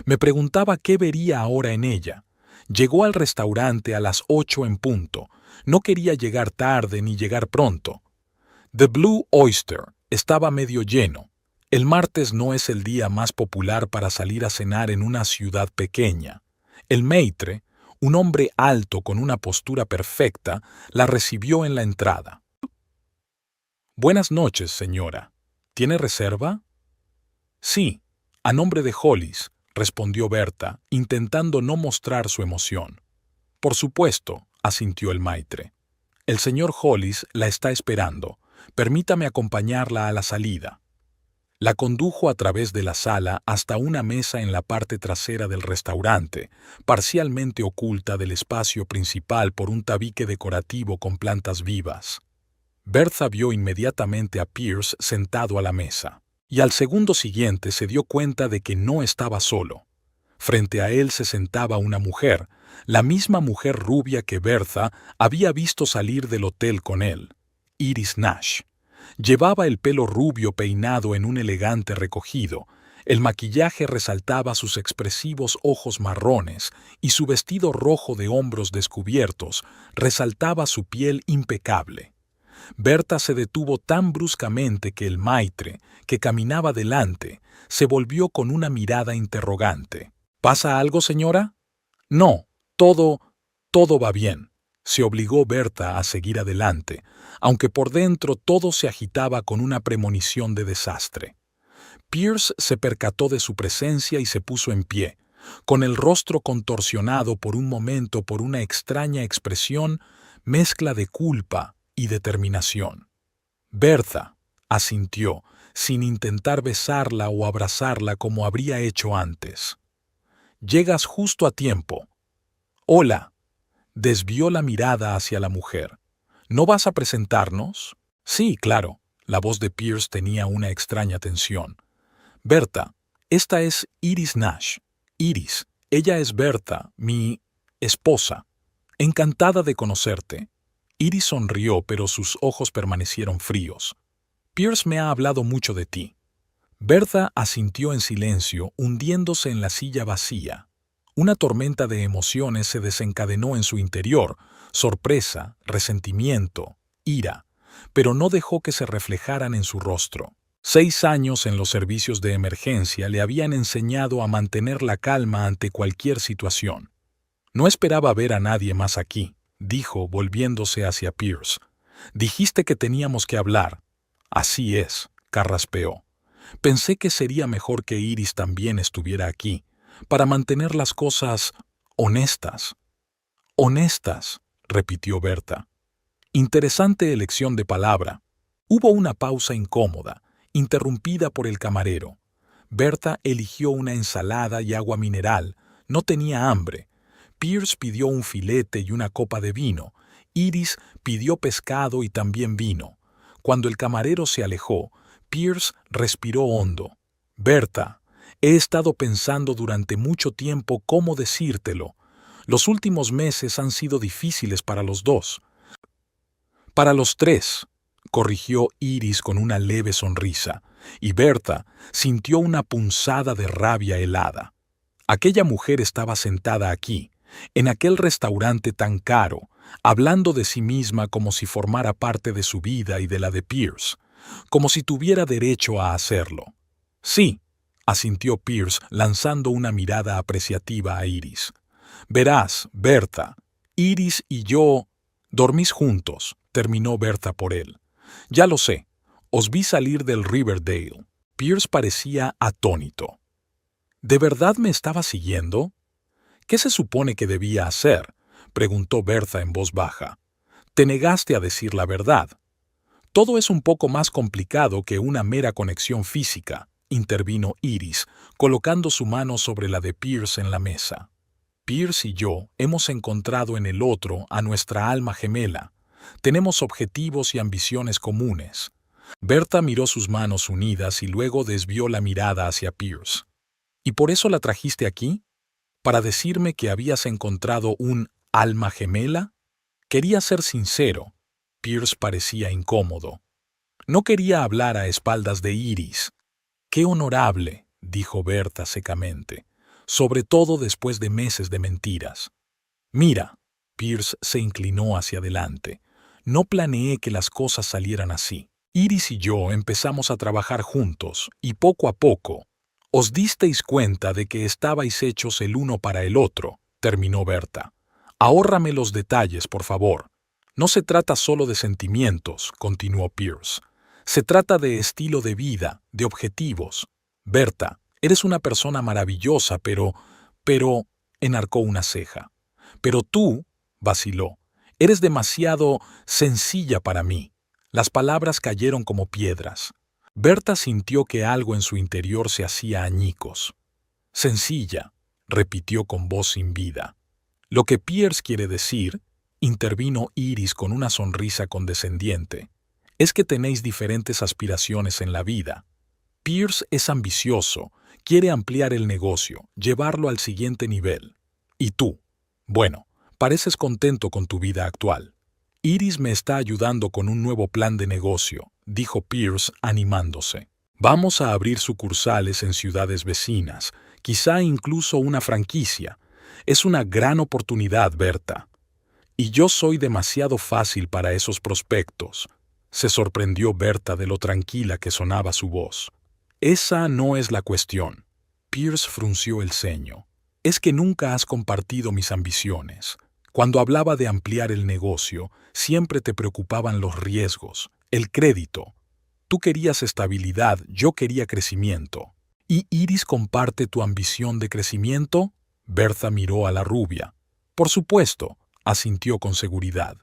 Me preguntaba qué vería ahora en ella. Llegó al restaurante a las 8 en punto. No quería llegar tarde ni llegar pronto. The Blue Oyster estaba medio lleno. El martes no es el día más popular para salir a cenar en una ciudad pequeña. El maître, un hombre alto con una postura perfecta, la recibió en la entrada. «Buenas noches, señora. ¿Tiene reserva?» «Sí, a nombre de Hollis», respondió Berta, intentando no mostrar su emoción. «Por supuesto», asintió el maître. «El señor Hollis la está esperando. Permítame acompañarla a la salida». La condujo a través de la sala hasta una mesa en la parte trasera del restaurante, parcialmente oculta del espacio principal por un tabique decorativo con plantas vivas. Berta vio inmediatamente a Pierce sentado a la mesa, y al segundo siguiente se dio cuenta de que no estaba solo. Frente a él se sentaba una mujer, la misma mujer rubia que Berta había visto salir del hotel con él, Iris Nash. Llevaba el pelo rubio peinado en un elegante recogido, el maquillaje resaltaba sus expresivos ojos marrones y su vestido rojo de hombros descubiertos resaltaba su piel impecable. Berta se detuvo tan bruscamente que el maître, que caminaba delante, se volvió con una mirada interrogante. «¿Pasa algo, señora?» «No, todo va bien». Se obligó Berta a seguir adelante, aunque por dentro todo se agitaba con una premonición de desastre. Pierce se percató de su presencia y se puso en pie, con el rostro contorsionado por un momento por una extraña expresión, mezcla de culpa y determinación. «Berta», asintió, sin intentar besarla o abrazarla como habría hecho antes. «Llegas justo a tiempo». «Hola». Desvió la mirada hacia la mujer. «¿No vas a presentarnos?» «Sí, claro». La voz de Pierce tenía una extraña tensión. «Berta, esta es Iris Nash. Iris, ella es Berta, mi esposa. Encantada de conocerte». Iris sonrió, pero sus ojos permanecieron fríos. «Pierce me ha hablado mucho de ti». Berta asintió en silencio, hundiéndose en la silla vacía. Una tormenta de emociones se desencadenó en su interior: sorpresa, resentimiento, ira, pero no dejó que se reflejaran en su rostro. 6 años en los servicios de emergencia le habían enseñado a mantener la calma ante cualquier situación. No esperaba ver a nadie más aquí, dijo, volviéndose hacia Pierce. Dijiste que teníamos que hablar. Así es, carraspeó. Pensé que sería mejor que Iris también estuviera aquí, para mantener las cosas honestas. Honestas, repitió Berta. Interesante elección de palabra. Hubo una pausa incómoda, interrumpida por el camarero. Berta eligió una ensalada y agua mineral. No tenía hambre. Pierce pidió un filete y una copa de vino. Iris pidió pescado y también vino. Cuando el camarero se alejó, Pierce respiró hondo. Berta, he estado pensando durante mucho tiempo cómo decírtelo. Los últimos meses han sido difíciles para los dos. Para los tres, corrigió Iris con una leve sonrisa, y Berta sintió una punzada de rabia helada. Aquella mujer estaba sentada aquí, en aquel restaurante tan caro, hablando de sí misma como si formara parte de su vida y de la de Pierce, como si tuviera derecho a hacerlo. Sí, asintió Pierce lanzando una mirada apreciativa a Iris. Verás, Berta, Iris y yo dormís juntos, terminó Berta por él. Ya lo sé, os vi salir del Riverdale. Pierce parecía atónito. ¿De verdad me estaba siguiendo? ¿Qué se supone que debía hacer?, preguntó Berta en voz baja. Te negaste a decir la verdad. Todo es un poco más complicado que una mera conexión física, intervino Iris, colocando su mano sobre la de Pierce en la mesa. Pierce y yo hemos encontrado en el otro a nuestra alma gemela. Tenemos objetivos y ambiciones comunes. Berta miró sus manos unidas y luego desvió la mirada hacia Pierce. ¿Y por eso la trajiste aquí? ¿Para decirme que habías encontrado un alma gemela? Quería ser sincero. Pierce parecía incómodo. No quería hablar a espaldas de Iris. ¡Qué honorable!, dijo Berta secamente, sobre todo después de meses de mentiras. Mira, Pierce se inclinó hacia adelante. No planeé que las cosas salieran así. Iris y yo empezamos a trabajar juntos, y poco a poco os disteis cuenta de que estabais hechos el uno para el otro, terminó Berta. Ahórrame los detalles, por favor. No se trata solo de sentimientos, continuó Pierce. Se trata de estilo de vida, de objetivos. Berta, eres una persona maravillosa, pero, enarcó una ceja. Pero tú, vaciló, eres demasiado sencilla para mí. Las palabras cayeron como piedras. Berta sintió que algo en su interior se hacía añicos. Sencilla, repitió con voz sin vida. Lo que Pierce quiere decir, intervino Iris con una sonrisa condescendiente, es que tenéis diferentes aspiraciones en la vida. Pierce es ambicioso, quiere ampliar el negocio, llevarlo al siguiente nivel. Y tú, bueno, pareces contento con tu vida actual. Iris me está ayudando con un nuevo plan de negocio, dijo Pierce animándose. Vamos a abrir sucursales en ciudades vecinas, quizá incluso una franquicia. Es una gran oportunidad, Berta. Y yo soy demasiado fácil para esos prospectos. Se sorprendió Berta de lo tranquila que sonaba su voz. Esa no es la cuestión. Pierce frunció el ceño. Es que nunca has compartido mis ambiciones. Cuando hablaba de ampliar el negocio, siempre te preocupaban los riesgos, el crédito. Tú querías estabilidad, yo quería crecimiento. ¿Y Iris comparte tu ambición de crecimiento? Berta miró a la rubia. Por supuesto, asintió con seguridad.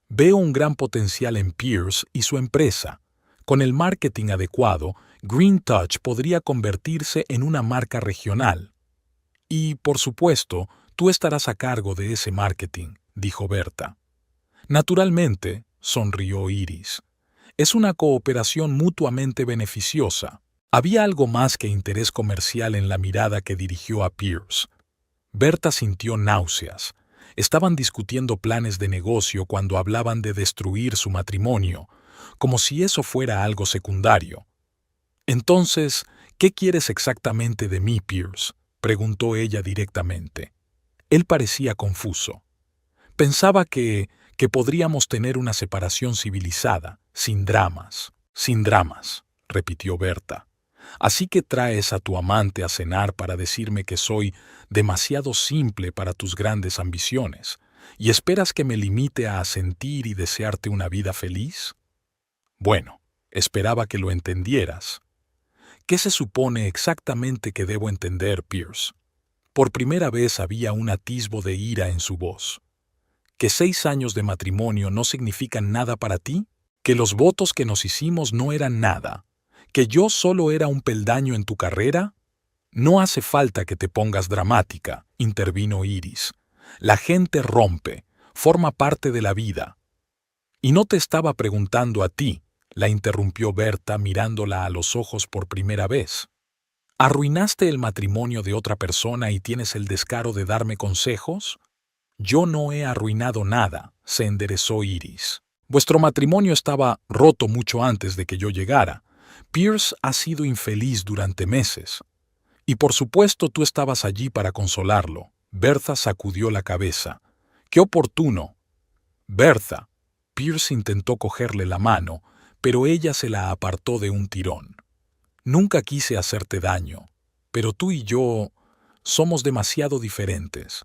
Veo un gran potencial en Pierce y su empresa. Con el marketing adecuado, Green Touch podría convertirse en una marca regional. Y, por supuesto, tú estarás a cargo de ese marketing, dijo Berta. Naturalmente, sonrió Iris. Es una cooperación mutuamente beneficiosa. Había algo más que interés comercial en la mirada que dirigió a Pierce. Berta sintió náuseas. Estaban discutiendo planes de negocio cuando hablaban de destruir su matrimonio, como si eso fuera algo secundario. Entonces, ¿qué quieres exactamente de mí, Pierce? preguntó ella directamente. Él parecía confuso. Pensaba que podríamos tener una separación civilizada, sin dramas. Sin dramas, repitió Berta. Así que traes a tu amante a cenar para decirme que soy demasiado simple para tus grandes ambiciones, y esperas que me limite a asentir y desearte una vida feliz. Bueno, esperaba que lo entendieras. ¿Qué se supone exactamente que debo entender, Pierce? Por primera vez había un atisbo de ira en su voz. ¿Que 6 años de matrimonio no significan nada para ti? ¿Que los votos que nos hicimos no eran nada? ¿Que yo solo era un peldaño en tu carrera? No hace falta que te pongas dramática, intervino Iris. La gente rompe, forma parte de la vida. Y no te estaba preguntando a ti, la interrumpió Berta mirándola a los ojos por primera vez. ¿Arruinaste el matrimonio de otra persona y tienes el descaro de darme consejos? Yo no he arruinado nada, se enderezó Iris. Vuestro matrimonio estaba roto mucho antes de que yo llegara. Pierce ha sido infeliz durante meses. Y por supuesto tú estabas allí para consolarlo. Bertha sacudió la cabeza. ¡Qué oportuno! Bertha. Pierce intentó cogerle la mano, pero ella se la apartó de un tirón. Nunca quise hacerte daño, pero tú y yo somos demasiado diferentes.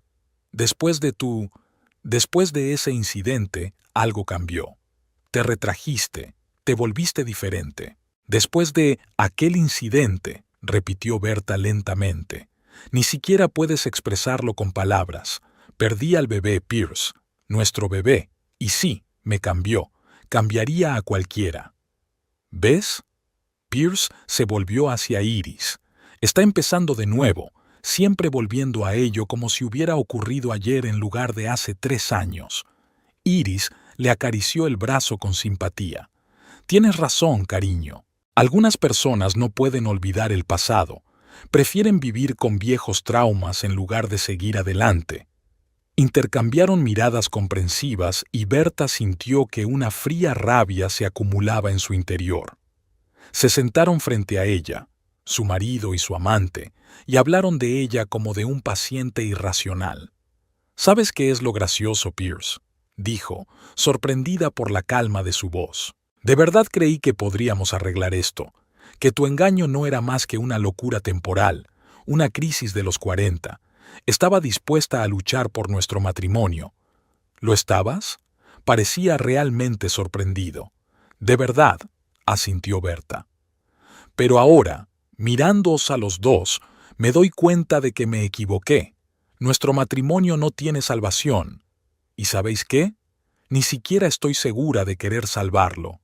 Después de ese incidente, algo cambió. Te retrajiste, te volviste diferente. Después de aquel incidente, repitió Berta lentamente. Ni siquiera puedes expresarlo con palabras. Perdí al bebé Pierce, nuestro bebé, y sí, me cambió. Cambiaría a cualquiera. ¿Ves? Pierce se volvió hacia Iris. Está empezando de nuevo, siempre volviendo a ello como si hubiera ocurrido ayer en lugar de hace 3 años. Iris le acarició el brazo con simpatía. Tienes razón, cariño. Algunas personas no pueden olvidar el pasado. Prefieren vivir con viejos traumas en lugar de seguir adelante. Intercambiaron miradas comprensivas y Berta sintió que una fría rabia se acumulaba en su interior. Se sentaron frente a ella, su marido y su amante, y hablaron de ella como de un paciente irracional. ¿Sabes qué es lo gracioso, Pierce?, dijo, sorprendida por la calma de su voz. De verdad creí que podríamos arreglar esto, que tu engaño no era más que una locura temporal, una crisis de los 40. Estaba dispuesta a luchar por nuestro matrimonio. ¿Lo estabas? Parecía realmente sorprendido. De verdad, asintió Berta. Pero ahora, mirándoos a los dos, me doy cuenta de que me equivoqué. Nuestro matrimonio no tiene salvación. ¿Y sabéis qué? Ni siquiera estoy segura de querer salvarlo.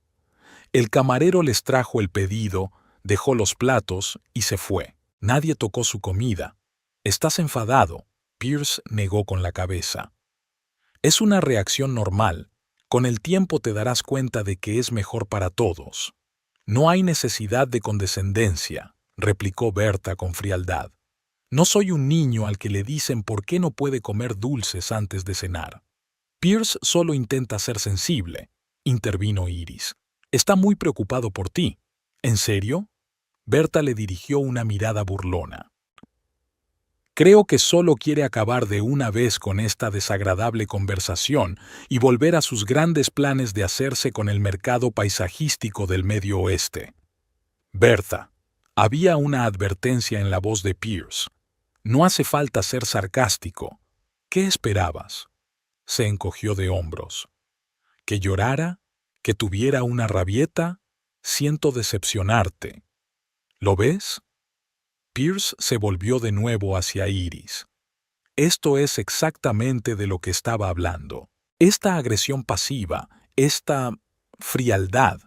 El camarero les trajo el pedido, dejó los platos y se fue. Nadie tocó su comida. ¿Estás enfadado?, Pierce negó con la cabeza. Es una reacción normal. Con el tiempo te darás cuenta de que es mejor para todos. No hay necesidad de condescendencia, replicó Berta con frialdad. No soy un niño al que le dicen por qué no puede comer dulces antes de cenar. Pierce solo intenta ser sensible, intervino Iris. Está muy preocupado por ti. ¿En serio? Berta le dirigió una mirada burlona. Creo que solo quiere acabar de una vez con esta desagradable conversación y volver a sus grandes planes de hacerse con el mercado paisajístico del Medio Oeste. Berta, había una advertencia en la voz de Pierce. No hace falta ser sarcástico. ¿Qué esperabas? Se encogió de hombros. ¿Que llorara? ¿Que tuviera una rabieta? Siento decepcionarte. ¿Lo ves? Pierce se volvió de nuevo hacia Iris. Esto es exactamente de lo que estaba hablando. Esta agresión pasiva, esta frialdad.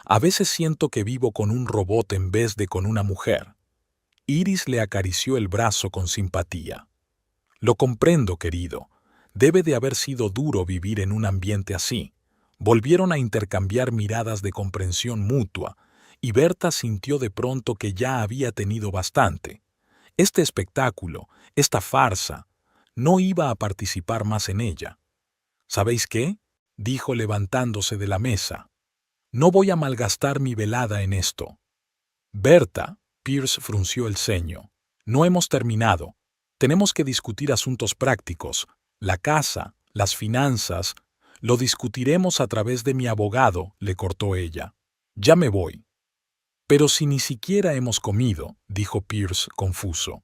A veces siento que vivo con un robot en vez de con una mujer. Iris le acarició el brazo con simpatía. Lo comprendo, querido. Debe de haber sido duro vivir en un ambiente así. Volvieron a intercambiar miradas de comprensión mutua, y Berta sintió de pronto que ya había tenido bastante. Este espectáculo, esta farsa, no iba a participar más en ella. ¿Sabéis qué?, dijo levantándose de la mesa. No voy a malgastar mi velada en esto. Berta, Pierce frunció el ceño. No hemos terminado. Tenemos que discutir asuntos prácticos, la casa, las finanzas. Lo discutiremos a través de mi abogado, le cortó ella. Ya me voy. Pero si ni siquiera hemos comido, dijo Pierce, confuso.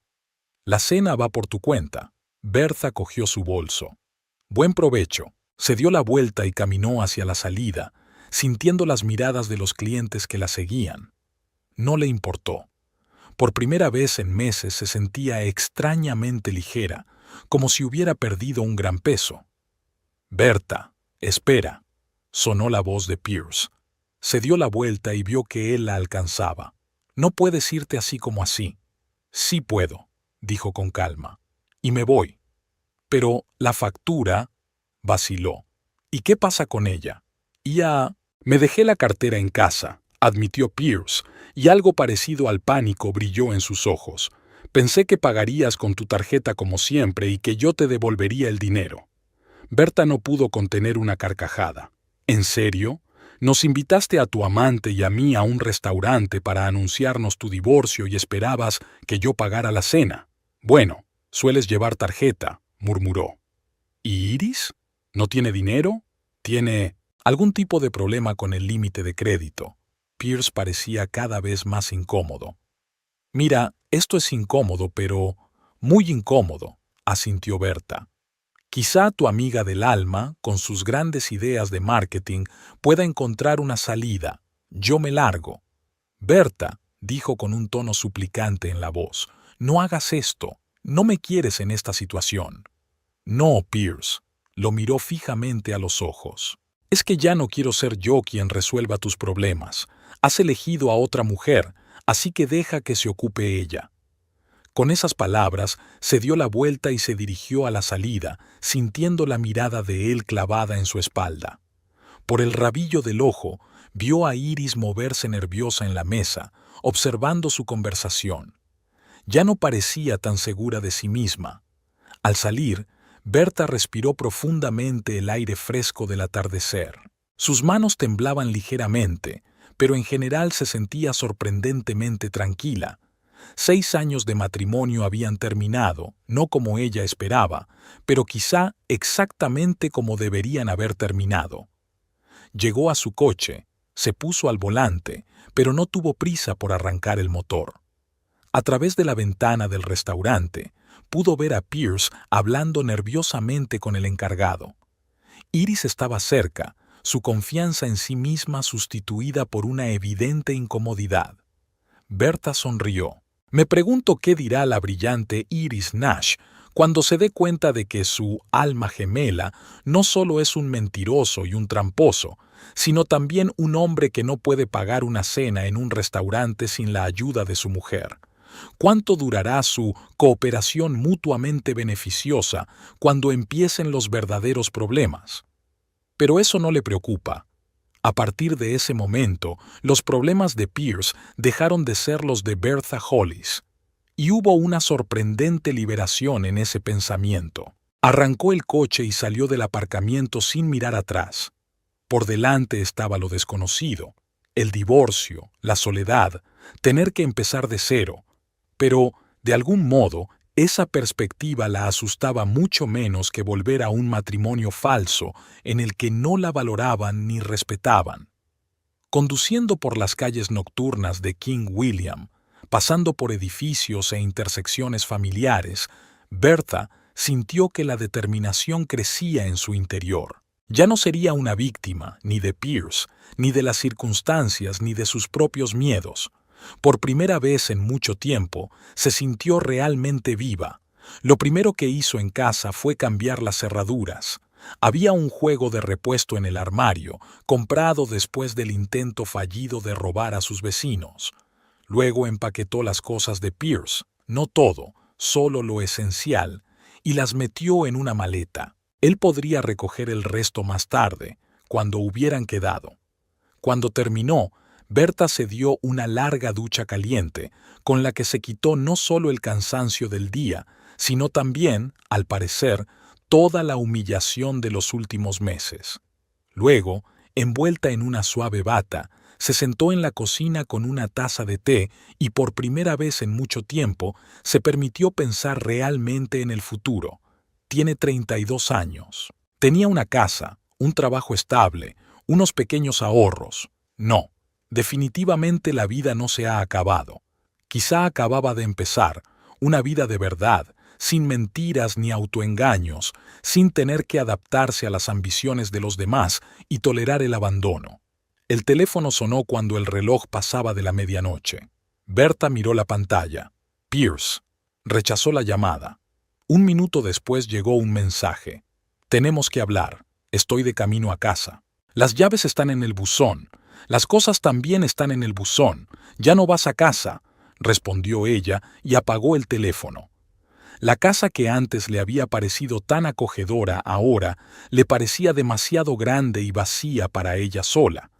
La cena va por tu cuenta. Bertha cogió su bolso. Buen provecho. Se dio la vuelta y caminó hacia la salida, sintiendo las miradas de los clientes que la seguían. No le importó. Por primera vez en meses se sentía extrañamente ligera, como si hubiera perdido un gran peso. «Bertha, espera», sonó la voz de Pierce. Se dio la vuelta y vio que él la alcanzaba. «No puedes irte así como así». «Sí puedo», dijo con calma. «Y me voy». «Pero la factura», vaciló. «¿Y qué pasa con ella?» Me dejé la cartera en casa», admitió Pierce, y algo parecido al pánico brilló en sus ojos. «Pensé que pagarías con tu tarjeta como siempre y que yo te devolvería el dinero». Bertha no pudo contener una carcajada. «¿En serio? Nos invitaste a tu amante y a mí a un restaurante para anunciarnos tu divorcio y esperabas que yo pagara la cena. Bueno, sueles llevar tarjeta», murmuró. «¿Y Iris? ¿No tiene dinero? ¿Tiene algún tipo de problema con el límite de crédito?» Pierce parecía cada vez más incómodo. «Mira, esto es incómodo, pero muy incómodo», asintió Bertha. «Quizá tu amiga del alma, con sus grandes ideas de marketing, pueda encontrar una salida. Yo me largo». «Bertha», dijo con un tono suplicante en la voz, «no hagas esto. No me quieres en esta situación». «No, Pierce», lo miró fijamente a los ojos. «Es que ya no quiero ser yo quien resuelva tus problemas. Has elegido a otra mujer, así que deja que se ocupe ella». Con esas palabras, se dio la vuelta y se dirigió a la salida, sintiendo la mirada de él clavada en su espalda. Por el rabillo del ojo, vio a Iris moverse nerviosa en la mesa, observando su conversación. Ya no parecía tan segura de sí misma. Al salir, Bertha respiró profundamente el aire fresco del atardecer. Sus manos temblaban ligeramente, pero en general se sentía sorprendentemente tranquila. 6 años de matrimonio habían terminado, no como ella esperaba, pero quizá exactamente como deberían haber terminado. Llegó a su coche, se puso al volante, pero no tuvo prisa por arrancar el motor. A través de la ventana del restaurante, pudo ver a Pierce hablando nerviosamente con el encargado. Iris estaba cerca, su confianza en sí misma sustituida por una evidente incomodidad. Bertha sonrió. «Me pregunto qué dirá la brillante Iris Nash cuando se dé cuenta de que su alma gemela no solo es un mentiroso y un tramposo, sino también un hombre que no puede pagar una cena en un restaurante sin la ayuda de su mujer. ¿Cuánto durará su cooperación mutuamente beneficiosa cuando empiecen los verdaderos problemas?» Pero eso no le preocupa. A partir de ese momento, los problemas de Pierce dejaron de ser los de Bertha Hollis. Y hubo una sorprendente liberación en ese pensamiento. Arrancó el coche y salió del aparcamiento sin mirar atrás. Por delante estaba lo desconocido, el divorcio, la soledad, tener que empezar de cero. Pero, de algún modo, esa perspectiva la asustaba mucho menos que volver a un matrimonio falso en el que no la valoraban ni respetaban. Conduciendo por las calles nocturnas de King William, pasando por edificios e intersecciones familiares, Bertha sintió que la determinación crecía en su interior. Ya no sería una víctima ni de Pierce, ni de las circunstancias, ni de sus propios miedos. Por primera vez en mucho tiempo, se sintió realmente viva. Lo primero que hizo en casa fue cambiar las cerraduras. Había un juego de repuesto en el armario, comprado después del intento fallido de robar a sus vecinos. Luego empaquetó las cosas de Pierce, no todo, solo lo esencial, y las metió en una maleta. Él podría recoger el resto más tarde, cuando hubieran quedado. Cuando terminó, Bertha se dio una larga ducha caliente, con la que se quitó no solo el cansancio del día, sino también, al parecer, toda la humillación de los últimos meses. Luego, envuelta en una suave bata, Se sentó en la cocina con una taza de té y por primera vez en mucho tiempo se permitió pensar realmente en el futuro. Tiene 32 años. Tenía una casa, un trabajo estable, unos pequeños ahorros. No, definitivamente la vida no se ha acabado. Quizá acababa de empezar, una vida de verdad, sin mentiras ni autoengaños, sin tener que adaptarse a las ambiciones de los demás y tolerar el abandono. El teléfono sonó cuando el reloj pasaba de la medianoche. Berta miró la pantalla. Pierce. Rechazó la llamada. Un minuto después llegó un mensaje. Tenemos que hablar. Estoy de camino a casa. Las llaves están en el buzón. Las cosas también están en el buzón. Ya no vas a casa, respondió ella y apagó el teléfono. La casa que antes le había parecido tan acogedora ahora le parecía demasiado grande y vacía para ella sola.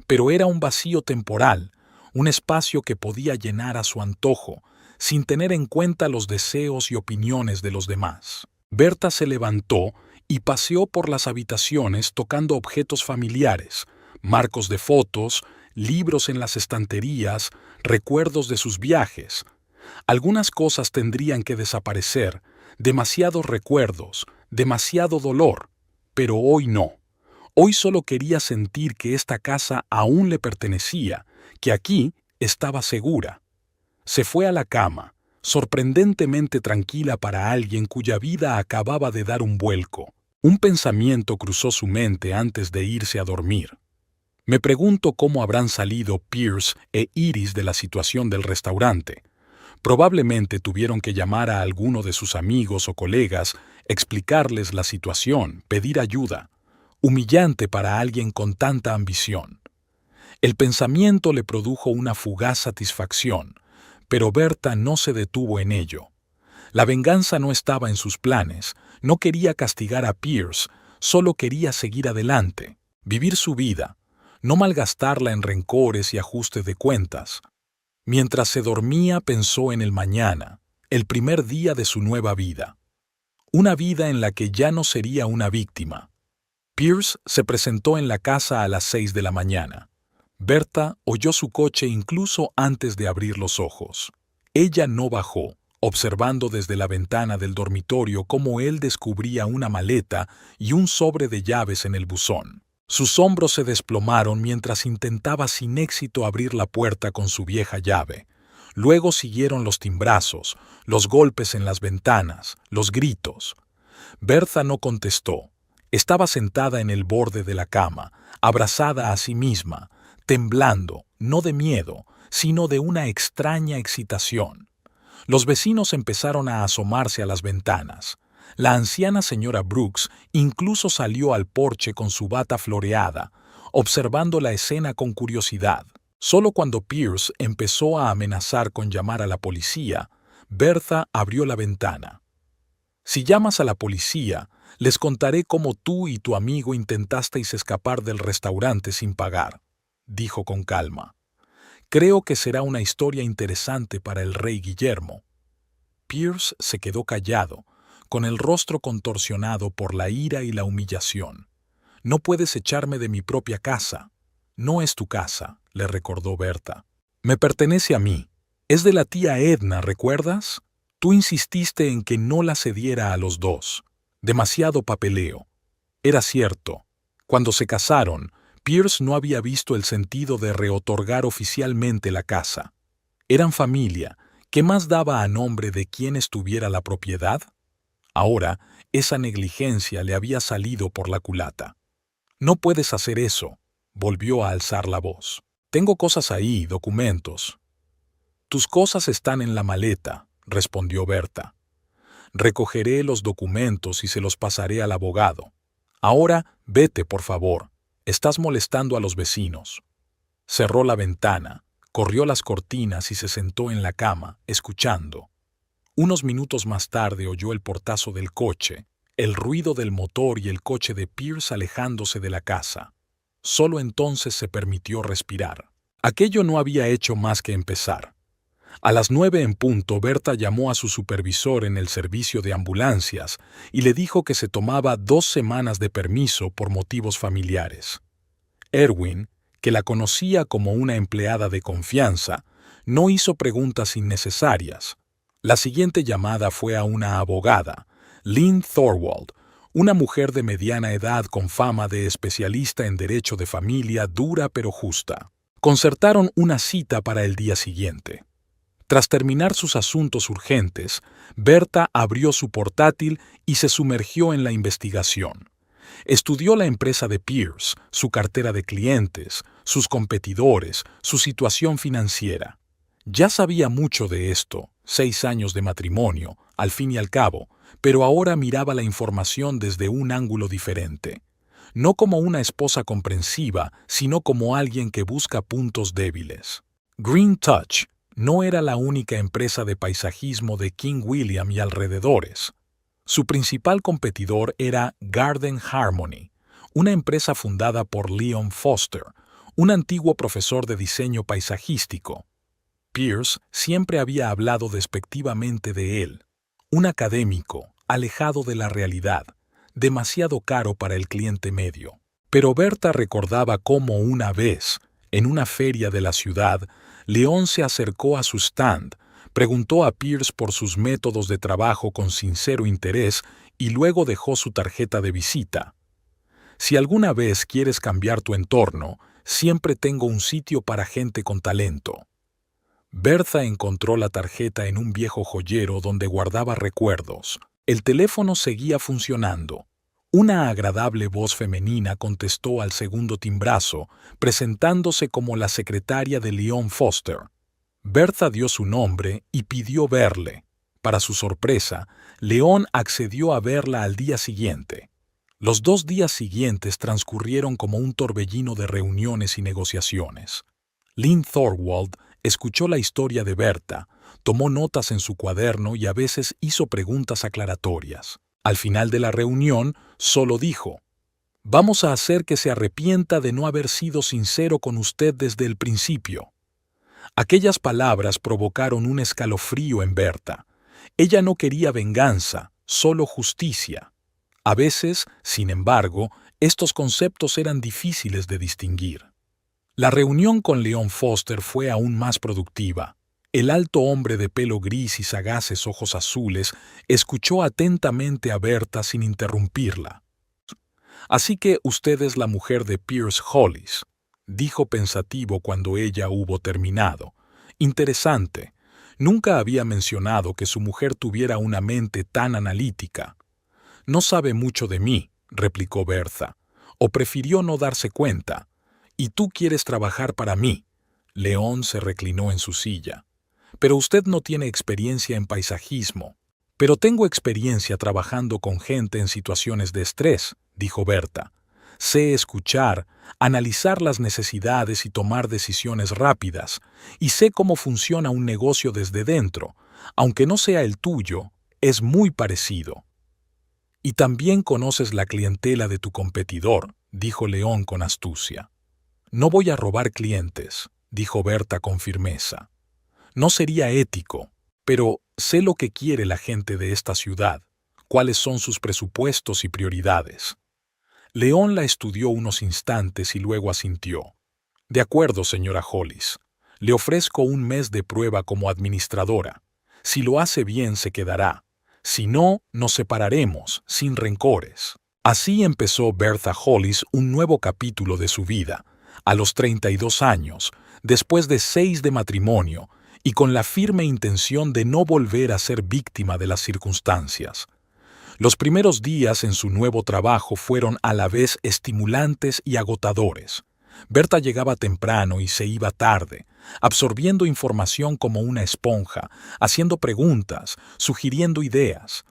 Pero era un vacío temporal, un espacio que podía llenar a su antojo, sin tener en cuenta los deseos y opiniones de los demás. Berta se levantó y paseó por las habitaciones tocando objetos familiares, marcos de fotos, libros en las estanterías, recuerdos de sus viajes. Algunas cosas tendrían que desaparecer, demasiados recuerdos, demasiado dolor, pero hoy no. Hoy solo quería sentir que esta casa aún le pertenecía, que aquí estaba segura. Se fue a la cama, sorprendentemente tranquila para alguien cuya vida acababa de dar un vuelco. Un pensamiento cruzó su mente antes de irse a dormir. Me pregunto cómo habrán salido Pierce e Iris de la situación del restaurante. Probablemente tuvieron que llamar a alguno de sus amigos o colegas, explicarles la situación, pedir ayuda. Humillante para alguien con tanta ambición. El pensamiento le produjo una fugaz satisfacción, pero Berta no se detuvo en ello. La venganza no estaba en sus planes, no quería castigar a Pierce, solo quería seguir adelante, vivir su vida, no malgastarla en rencores y ajustes de cuentas. Mientras se dormía pensó en el mañana, el primer día de su nueva vida. Una vida en la que ya no sería una víctima. Pierce se presentó en la casa a las 6 de la mañana. Berta oyó su coche incluso antes de abrir los ojos. Ella no bajó, observando desde la ventana del dormitorio cómo él descubría una maleta y un sobre de llaves en el buzón. Sus hombros se desplomaron mientras intentaba sin éxito abrir la puerta con su vieja llave. Luego siguieron los timbrazos, los golpes en las ventanas, los gritos. Berta no contestó. Estaba sentada en el borde de la cama, abrazada a sí misma, temblando, no de miedo, sino de una extraña excitación. Los vecinos empezaron a asomarse a las ventanas. La anciana señora Brooks incluso salió al porche con su bata floreada, observando la escena con curiosidad. Solo cuando Pierce empezó a amenazar con llamar a la policía, Berta abrió la ventana. Si llamas a la policía, les contaré cómo tú y tu amigo intentasteis escapar del restaurante sin pagar, dijo con calma. Creo que será una historia interesante para el rey Guillermo. Pierce se quedó callado, con el rostro contorsionado por la ira y la humillación. No puedes echarme de mi propia casa. No es tu casa, le recordó Berta. Me pertenece a mí. Es de la tía Edna, ¿recuerdas? Tú insististe en que no la cediera a los dos. Demasiado papeleo. Era cierto. Cuando se casaron, Pierce no había visto el sentido de reotorgar oficialmente la casa. Eran familia. ¿Qué más daba a nombre de quien estuviera la propiedad? Ahora, esa negligencia le había salido por la culata. No puedes hacer eso, volvió a alzar la voz. Tengo cosas ahí, documentos. Tus cosas están en la maleta, respondió Berta. Recogeré los documentos y se los pasaré al abogado. Ahora, vete, por favor. Estás molestando a los vecinos. Cerró la ventana, corrió las cortinas y se sentó en la cama, escuchando. Unos minutos más tarde oyó el portazo del coche, el ruido del motor y el coche de Pierce alejándose de la casa. Solo entonces se permitió respirar. Aquello no había hecho más que empezar. A las 9 en punto, Berta llamó a su supervisor en el servicio de ambulancias y le dijo que se tomaba 2 semanas de permiso por motivos familiares. Erwin, que la conocía como una empleada de confianza, no hizo preguntas innecesarias. La siguiente llamada fue a una abogada, Lynn Thorwald, una mujer de mediana edad con fama de especialista en derecho de familia dura pero justa. Concertaron una cita para el día siguiente. Tras terminar sus asuntos urgentes, Berta abrió su portátil y se sumergió en la investigación. Estudió la empresa de Pierce, su cartera de clientes, sus competidores, su situación financiera. Ya sabía mucho de esto, 6 años de matrimonio, al fin y al cabo, pero ahora miraba la información desde un ángulo diferente. No como una esposa comprensiva, sino como alguien que busca puntos débiles. Green Touch no era la única empresa de paisajismo de King William y alrededores. Su principal competidor era Garden Harmony, una empresa fundada por Leon Foster, un antiguo profesor de diseño paisajístico. Pierce siempre había hablado despectivamente de él, un académico, alejado de la realidad, demasiado caro para el cliente medio. Pero Berta recordaba cómo una vez, en una feria de la ciudad, León se acercó a su stand, preguntó a Pierce por sus métodos de trabajo con sincero interés y luego dejó su tarjeta de visita. Si alguna vez quieres cambiar tu entorno, siempre tengo un sitio para gente con talento. Berta encontró la tarjeta en un viejo joyero donde guardaba recuerdos. El teléfono seguía funcionando. Una agradable voz femenina contestó al segundo timbrazo, presentándose como la secretaria de Leon Foster. Berta dio su nombre y pidió verle. Para su sorpresa, León accedió a verla al día siguiente. Los 2 días siguientes transcurrieron como un torbellino de reuniones y negociaciones. Lynn Thorwald escuchó la historia de Berta, tomó notas en su cuaderno y a veces hizo preguntas aclaratorias. Al final de la reunión, solo dijo: «Vamos a hacer que se arrepienta de no haber sido sincero con usted desde el principio». Aquellas palabras provocaron un escalofrío en Berta. Ella no quería venganza, solo justicia. A veces, sin embargo, estos conceptos eran difíciles de distinguir. La reunión con Leon Foster fue aún más productiva. El alto hombre de pelo gris y sagaces ojos azules escuchó atentamente a Berta sin interrumpirla. «Así que usted es la mujer de Pierce Hollis», dijo pensativo cuando ella hubo terminado. «Interesante. Nunca había mencionado que su mujer tuviera una mente tan analítica». «No sabe mucho de mí», replicó Berta, «o prefirió no darse cuenta. Y tú quieres trabajar para mí». León se reclinó en su silla. «Pero usted no tiene experiencia en paisajismo». «Pero tengo experiencia trabajando con gente en situaciones de estrés», dijo Berta. «Sé escuchar, analizar las necesidades y tomar decisiones rápidas, y sé cómo funciona un negocio desde dentro. Aunque no sea el tuyo, es muy parecido». «Y también conoces la clientela de tu competidor», dijo León con astucia. «No voy a robar clientes», dijo Berta con firmeza. «No sería ético, pero sé lo que quiere la gente de esta ciudad, cuáles son sus presupuestos y prioridades». León la estudió unos instantes y luego asintió. «De acuerdo, señora Hollis. Le ofrezco un mes de prueba como administradora. Si lo hace bien, se quedará. Si no, nos separaremos, sin rencores». Así empezó Bertha Hollis un nuevo capítulo de su vida, a los 32 años, después de 6 de matrimonio, y con la firme intención de no volver a ser víctima de las circunstancias. Los primeros días en su nuevo trabajo fueron a la vez estimulantes y agotadores. Berta llegaba temprano y se iba tarde, absorbiendo información como una esponja, haciendo preguntas, sugiriendo ideas.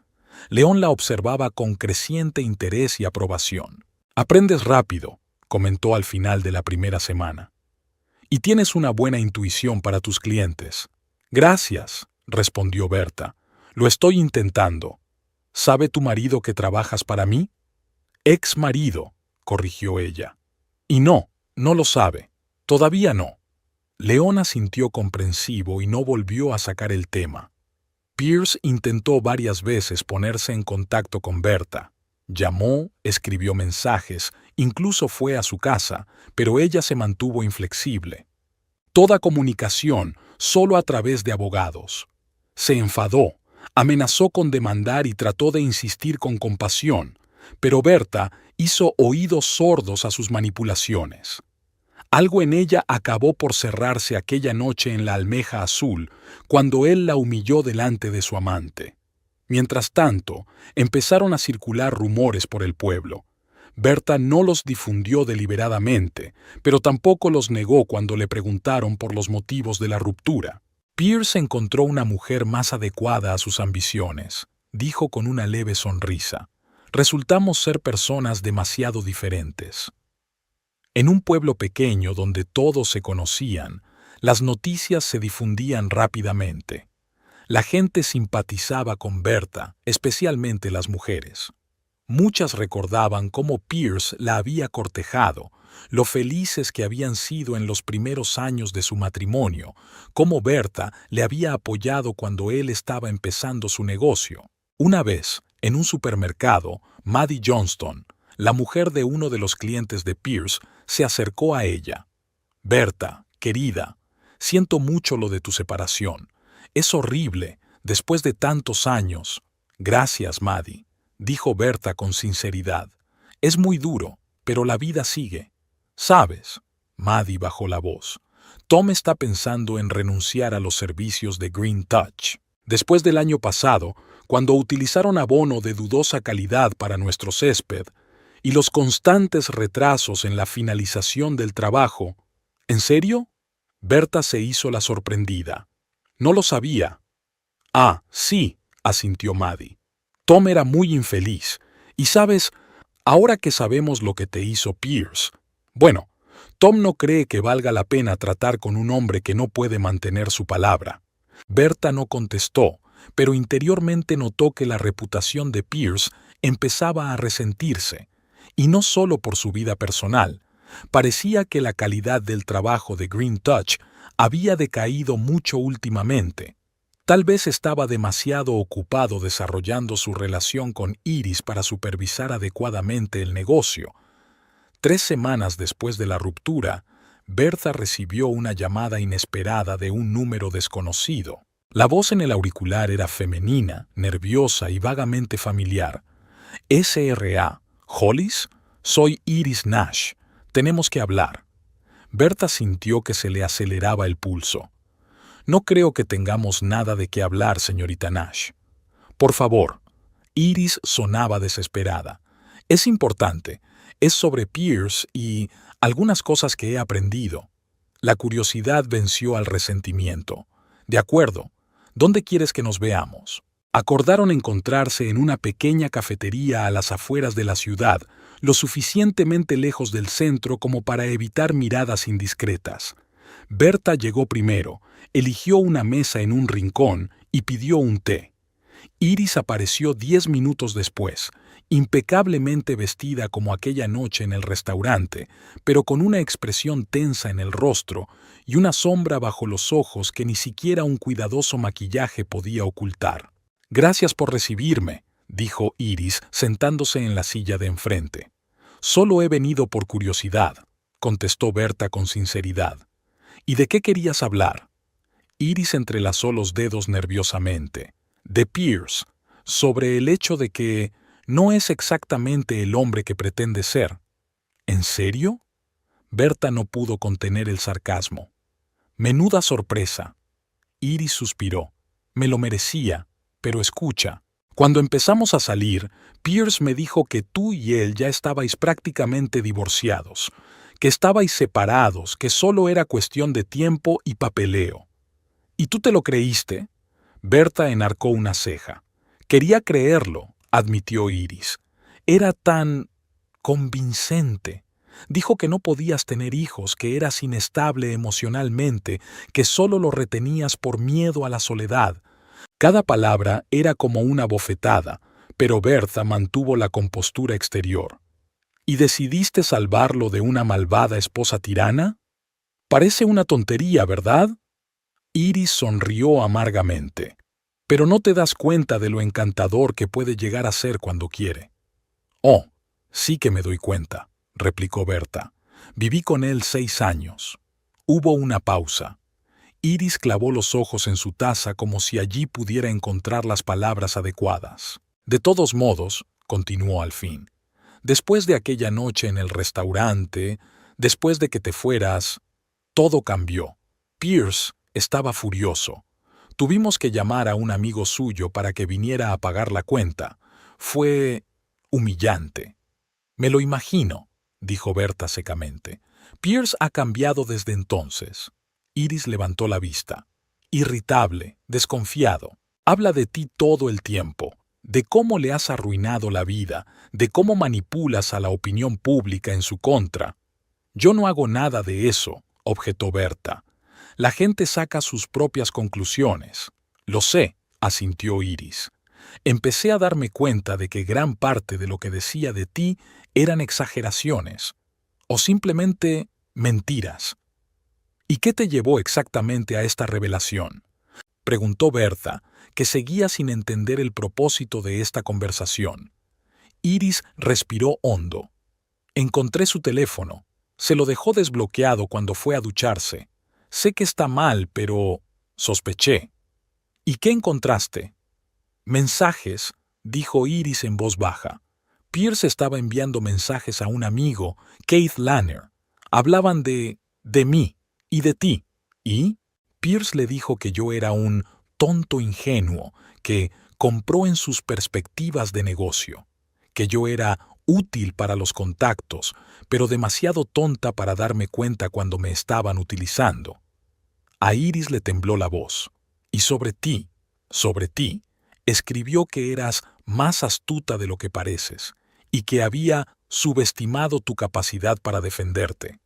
León la observaba con creciente interés y aprobación. «Aprendes rápido», comentó al final de la primera semana. «Y tienes una buena intuición para tus clientes». «Gracias», respondió Berta. «Lo estoy intentando». «¿Sabe tu marido que trabajas para mí?» «Ex marido», corrigió ella. «Y no lo sabe. Todavía no». León asintió comprensivo y no volvió a sacar el tema. Pierce intentó varias veces ponerse en contacto con Berta. Llamó, escribió mensajes, incluso fue a su casa, pero ella se mantuvo inflexible. Toda comunicación solo a través de abogados. Se enfadó, amenazó con demandar y trató de insistir con compasión, pero Berta hizo oídos sordos a sus manipulaciones. Algo en ella acabó por cerrarse aquella noche en la Almeja Azul, cuando él la humilló delante de su amante. Mientras tanto, empezaron a circular rumores por el pueblo. Berta no los difundió deliberadamente, pero tampoco los negó cuando le preguntaron por los motivos de la ruptura. Pierce encontró una mujer más adecuada a sus ambiciones, dijo con una leve sonrisa. Resultamos ser personas demasiado diferentes. En un pueblo pequeño donde todos se conocían, las noticias se difundían rápidamente. La gente simpatizaba con Berta, especialmente las mujeres. Muchas recordaban cómo Pierce la había cortejado, lo felices que habían sido en los primeros años de su matrimonio, cómo Berta le había apoyado cuando él estaba empezando su negocio. Una vez, en un supermercado, Maddie Johnston, la mujer de uno de los clientes de Pierce, se acercó a ella. «Berta, querida, siento mucho lo de tu separación. Es horrible, después de tantos años». «Gracias, Maddie», dijo Berta con sinceridad. «Es muy duro, pero la vida sigue». «¿Sabes?», Maddie bajó la voz. «Tom está pensando en renunciar a los servicios de Green Touch. Después del año pasado, cuando utilizaron abono de dudosa calidad para nuestro césped, y los constantes retrasos en la finalización del trabajo». «¿En serio?». Berta se hizo la sorprendida. «No lo sabía». «Ah, sí», asintió Maddie. «Tom era muy infeliz. Y sabes, ahora que sabemos lo que te hizo Pierce, bueno, Tom no cree que valga la pena tratar con un hombre que no puede mantener su palabra». Berta no contestó, pero interiormente notó que la reputación de Pierce empezaba a resentirse, y no solo por su vida personal. Parecía que la calidad del trabajo de Green Touch había decaído mucho últimamente. Tal vez estaba demasiado ocupado desarrollando su relación con Iris para supervisar adecuadamente el negocio. 3 semanas después de la ruptura, Berta recibió una llamada inesperada de un número desconocido. La voz en el auricular era femenina, nerviosa y vagamente familiar. «SRA, Hollis, soy Iris Nash. Tenemos que hablar». Berta sintió que se le aceleraba el pulso. «No creo que tengamos nada de qué hablar, señorita Nash». «Por favor». Iris sonaba desesperada. «Es importante. Es sobre Pierce y algunas cosas que he aprendido». La curiosidad venció al resentimiento. «De acuerdo. ¿Dónde quieres que nos veamos?». Acordaron encontrarse en una pequeña cafetería a las afueras de la ciudad, lo suficientemente lejos del centro como para evitar miradas indiscretas. Berta llegó primero, eligió una mesa en un rincón y pidió un té. Iris apareció 10 minutos después, impecablemente vestida como aquella noche en el restaurante, pero con una expresión tensa en el rostro y una sombra bajo los ojos que ni siquiera un cuidadoso maquillaje podía ocultar. «Gracias por recibirme», dijo Iris, sentándose en la silla de enfrente. «Solo he venido por curiosidad», contestó Berta con sinceridad. «¿Y de qué querías hablar?». Iris entrelazó los dedos nerviosamente. «De Pierce, sobre el hecho de que no es exactamente el hombre que pretende ser». «¿En serio?». Berta no pudo contener el sarcasmo. «Menuda sorpresa». Iris suspiró. «Me lo merecía, pero escucha. Cuando empezamos a salir, Pierce me dijo que tú y él ya estabais prácticamente divorciados, que estabais separados, que solo era cuestión de tiempo y papeleo». «¿Y tú te lo creíste?». Berta enarcó una ceja. «Quería creerlo», admitió Iris. «Era tan convincente. Dijo que no podías tener hijos, que eras inestable emocionalmente, que solo lo retenías por miedo a la soledad». Cada palabra era como una bofetada, pero Berta mantuvo la compostura exterior. «¿Y decidiste salvarlo de una malvada esposa tirana? Parece una tontería, ¿verdad?». Iris sonrió amargamente. «Pero no te das cuenta de lo encantador que puede llegar a ser cuando quiere». Oh, sí que me doy cuenta, replicó Berta. Viví con él 6 años. Hubo una pausa. Iris clavó los ojos en su taza como si allí pudiera encontrar las palabras adecuadas. De todos modos, continuó al fin, después de aquella noche en el restaurante, después de que te fueras, todo cambió. Pierce estaba furioso. Tuvimos que llamar a un amigo suyo para que viniera a pagar la cuenta. Fue humillante. Me lo imagino, dijo Berta secamente. Pierce ha cambiado desde entonces. Iris levantó la vista. Irritable, desconfiado. Habla de ti todo el tiempo, de cómo le has arruinado la vida, de cómo manipulas a la opinión pública en su contra. Yo no hago nada de eso, objetó Berta. La gente saca sus propias conclusiones. Lo sé, asintió Iris. Empecé a darme cuenta de que gran parte de lo que decía de ti eran exageraciones, o simplemente mentiras. ¿Y qué te llevó exactamente a esta revelación?, preguntó Berta, que seguía sin entender el propósito de esta conversación. Iris respiró hondo. Encontré su teléfono. Se lo dejó desbloqueado cuando fue a ducharse. Sé que está mal, pero sospeché. ¿Y qué encontraste? Mensajes, dijo Iris en voz baja. Pierce estaba enviando mensajes a un amigo, Keith Lanner. Hablaban de mí y de ti. ¿Y? Pierce le dijo que yo era un tonto ingenuo que compró en sus perspectivas de negocio, que yo era útil para los contactos, pero demasiado tonta para darme cuenta cuando me estaban utilizando. A Iris le tembló la voz. Y sobre ti, escribió que eras más astuta de lo que pareces y que había subestimado tu capacidad para defenderte.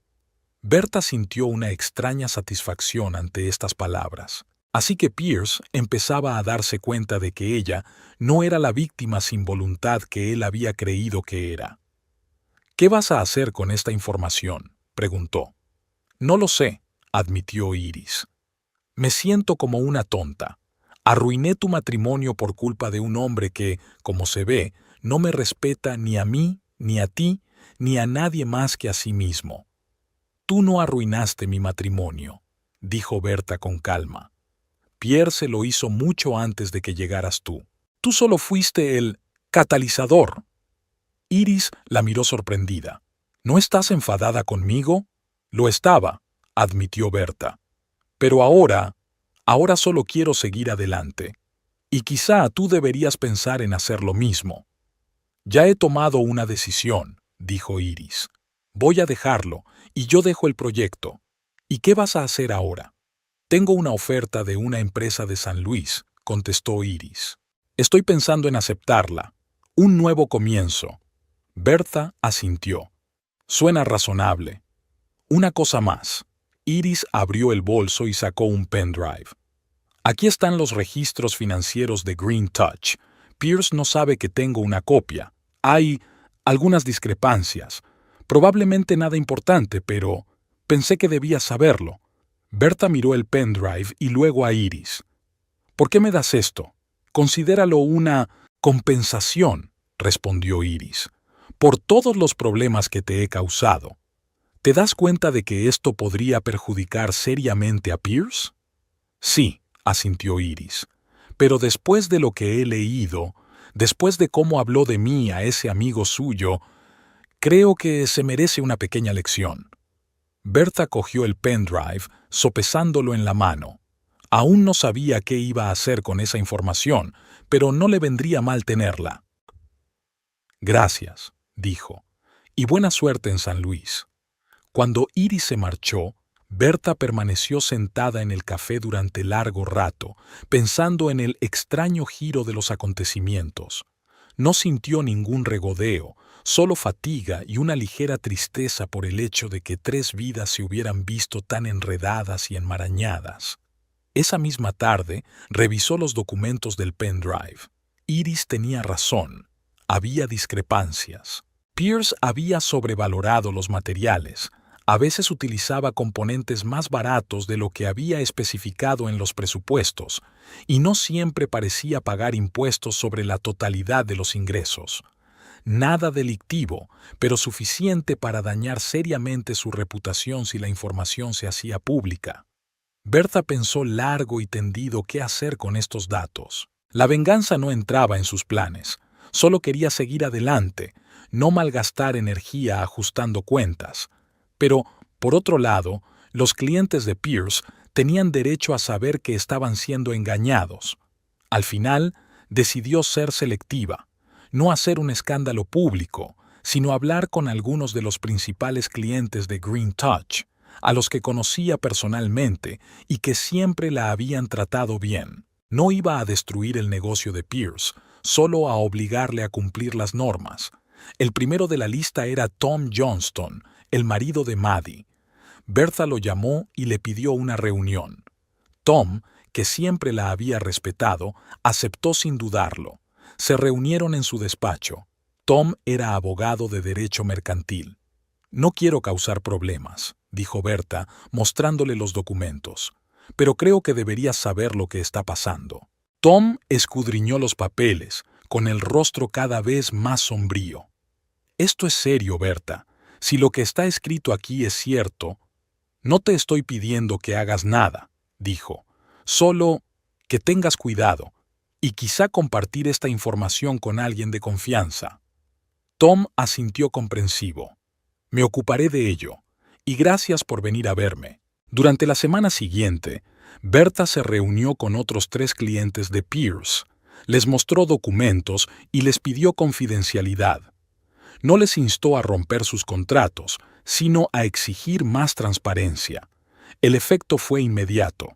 Berta sintió una extraña satisfacción ante estas palabras. Así que Pierce empezaba a darse cuenta de que ella no era la víctima sin voluntad que él había creído que era. ¿Qué vas a hacer con esta información?, preguntó. No lo sé, admitió Iris. Me siento como una tonta. Arruiné tu matrimonio por culpa de un hombre que, como se ve, no me respeta ni a mí, ni a ti, ni a nadie más que a sí mismo. Tú no arruinaste mi matrimonio, dijo Berta con calma. Pierre se lo hizo mucho antes de que llegaras tú. Tú solo fuiste el catalizador. Iris la miró sorprendida. ¿No estás enfadada conmigo? Lo estaba, admitió Berta. Pero ahora solo quiero seguir adelante. Y quizá tú deberías pensar en hacer lo mismo. Ya he tomado una decisión, dijo Iris. Voy a dejarlo, y yo dejo el proyecto. ¿Y qué vas a hacer ahora? Tengo una oferta de una empresa de San Luis, contestó Iris. Estoy pensando en aceptarla. Un nuevo comienzo. Berta asintió. Suena razonable. Una cosa más. Iris abrió el bolso y sacó un pendrive. Aquí están los registros financieros de Green Touch. Pierce no sabe que tengo una copia. Hay algunas discrepancias. Probablemente nada importante, pero pensé que debías saberlo. Berta miró el pendrive y luego a Iris. ¿Por qué me das esto? Considéralo una compensación, respondió Iris, por todos los problemas que te he causado. ¿Te das cuenta de que esto podría perjudicar seriamente a Pierce? Sí, asintió Iris. Pero después de lo que he leído, después de cómo habló de mí a ese amigo suyo, creo que se merece una pequeña lección. Berta cogió el pendrive, sopesándolo en la mano. Aún no sabía qué iba a hacer con esa información, pero no le vendría mal tenerla. Gracias, dijo, y buena suerte en San Luis. Cuando Iris se marchó, Berta permaneció sentada en el café durante largo rato, pensando en el extraño giro de los acontecimientos. No sintió ningún regodeo, solo fatiga y una ligera tristeza por el hecho de que 3 vidas se hubieran visto tan enredadas y enmarañadas. Esa misma tarde revisó los documentos del pendrive. Iris tenía razón. Había discrepancias. Pierce había sobrevalorado los materiales. A veces utilizaba componentes más baratos de lo que había especificado en los presupuestos, y no siempre parecía pagar impuestos sobre la totalidad de los ingresos. Nada delictivo, pero suficiente para dañar seriamente su reputación si la información se hacía pública. Bertha pensó largo y tendido qué hacer con estos datos. La venganza no entraba en sus planes. Solo quería seguir adelante, no malgastar energía ajustando cuentas. Pero, por otro lado, los clientes de Pierce tenían derecho a saber que estaban siendo engañados. Al final, decidió ser selectiva, no hacer un escándalo público, sino hablar con algunos de los principales clientes de Green Touch, a los que conocía personalmente y que siempre la habían tratado bien. No iba a destruir el negocio de Pierce, solo a obligarle a cumplir las normas. El primero de la lista era Tom Johnston, el marido de Maddie. Bertha lo llamó y le pidió una reunión. Tom, que siempre la había respetado, aceptó sin dudarlo. Se reunieron en su despacho. Tom era abogado de derecho mercantil. «No quiero causar problemas», dijo Bertha, mostrándole los documentos. «Pero creo que deberías saber lo que está pasando». Tom escudriñó los papeles, con el rostro cada vez más sombrío. «Esto es serio, Bertha. Si lo que está escrito aquí es cierto, no te estoy pidiendo que hagas nada», dijo. «Solo que tengas cuidado y quizá compartir esta información con alguien de confianza». Tom asintió comprensivo. «Me ocuparé de ello, y gracias por venir a verme». Durante la semana siguiente, Bertha se reunió con otros 3 clientes de Pierce, les mostró documentos y les pidió confidencialidad. No les instó a romper sus contratos, sino a exigir más transparencia. El efecto fue inmediato.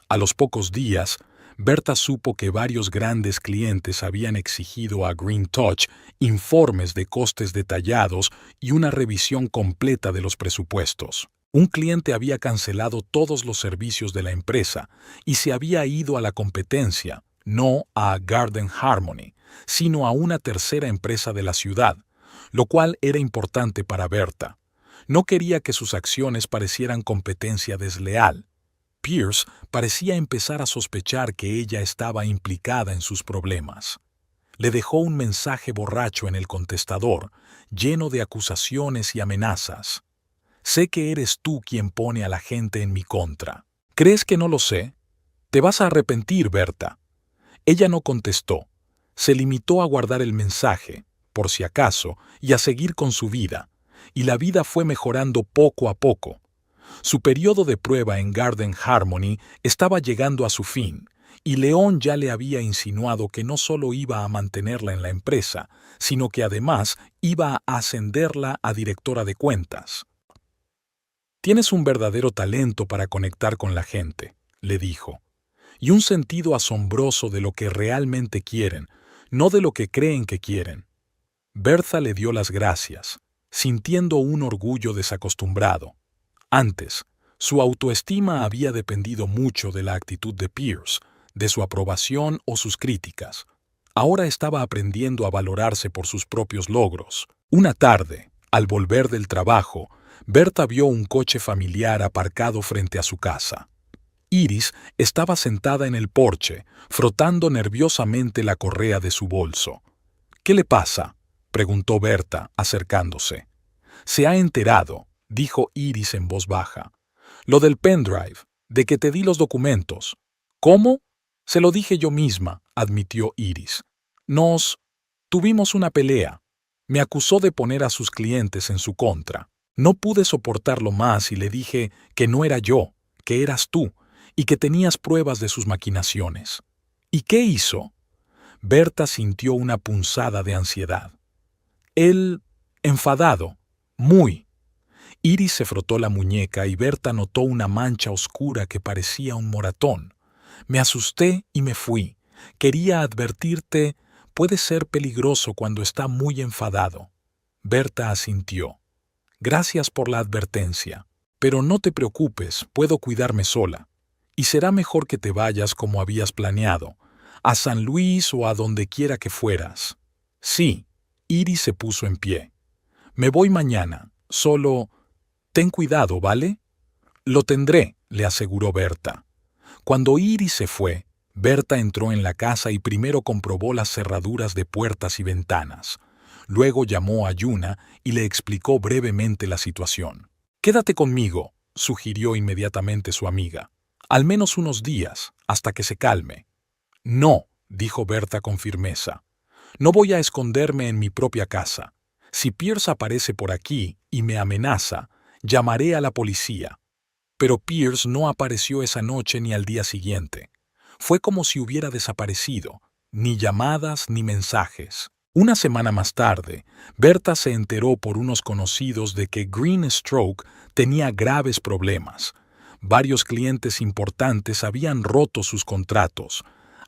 A los pocos días, Bertha supo que varios grandes clientes habían exigido a Green Touch informes de costes detallados y una revisión completa de los presupuestos. Un cliente había cancelado todos los servicios de la empresa y se había ido a la competencia, no a Garden Harmony, sino a una tercera empresa de la ciudad, lo cual era importante para Bertha. No quería que sus acciones parecieran competencia desleal. Pierce parecía empezar a sospechar que ella estaba implicada en sus problemas. Le dejó un mensaje borracho en el contestador, lleno de acusaciones y amenazas. «Sé que eres tú quien pone a la gente en mi contra. ¿Crees que no lo sé? Te vas a arrepentir, Bertha». Ella no contestó. Se limitó a guardar el mensaje, por si acaso, y a seguir con su vida. Y la vida fue mejorando poco a poco. Su periodo de prueba en Garden Harmony estaba llegando a su fin, y León ya le había insinuado que no solo iba a mantenerla en la empresa, sino que además iba a ascenderla a directora de cuentas. «Tienes un verdadero talento para conectar con la gente», le dijo, «y un sentido asombroso de lo que realmente quieren, no de lo que creen que quieren». Bertha le dio las gracias, sintiendo un orgullo desacostumbrado. Antes, su autoestima había dependido mucho de la actitud de Pierce, de su aprobación o sus críticas. Ahora estaba aprendiendo a valorarse por sus propios logros. Una tarde, al volver del trabajo, Bertha vio un coche familiar aparcado frente a su casa. Iris estaba sentada en el porche, frotando nerviosamente la correa de su bolso. «¿Qué le pasa?», preguntó Bertha, acercándose. «Se ha enterado», dijo Iris en voz baja. «Lo del pendrive, de que te di los documentos». «¿Cómo?». «Se lo dije yo misma», admitió Iris. Tuvimos una pelea. Me acusó de poner a sus clientes en su contra. No pude soportarlo más y le dije que no era yo, que eras tú, y que tenías pruebas de sus maquinaciones». «¿Y qué hizo?». Bertha sintió una punzada de ansiedad. «Él, enfadado, muy». Iris se frotó la muñeca y Bertha notó una mancha oscura que parecía un moratón. «Me asusté y me fui. Quería advertirte, puede ser peligroso cuando está muy enfadado». Bertha asintió. «Gracias por la advertencia. Pero no te preocupes, puedo cuidarme sola. Y será mejor que te vayas como habías planeado, a San Luis o a donde quiera que fueras». «Sí». Iris se puso en pie. «Me voy mañana. Solo ten cuidado, ¿vale?». «Lo tendré», le aseguró Bertha. Cuando Iris se fue, Bertha entró en la casa y primero comprobó las cerraduras de puertas y ventanas. Luego llamó a Yuna y le explicó brevemente la situación. «Quédate conmigo», sugirió inmediatamente su amiga. «Al menos unos días, hasta que se calme». «No», dijo Berta con firmeza. «No voy a esconderme en mi propia casa. Si Pierce aparece por aquí y me amenaza, llamaré a la policía». Pero Pierce no apareció esa noche ni al día siguiente. Fue como si hubiera desaparecido, ni llamadas ni mensajes. Una semana más tarde, Berta se enteró por unos conocidos de que Green Stroke tenía graves problemas. Varios clientes importantes habían roto sus contratos.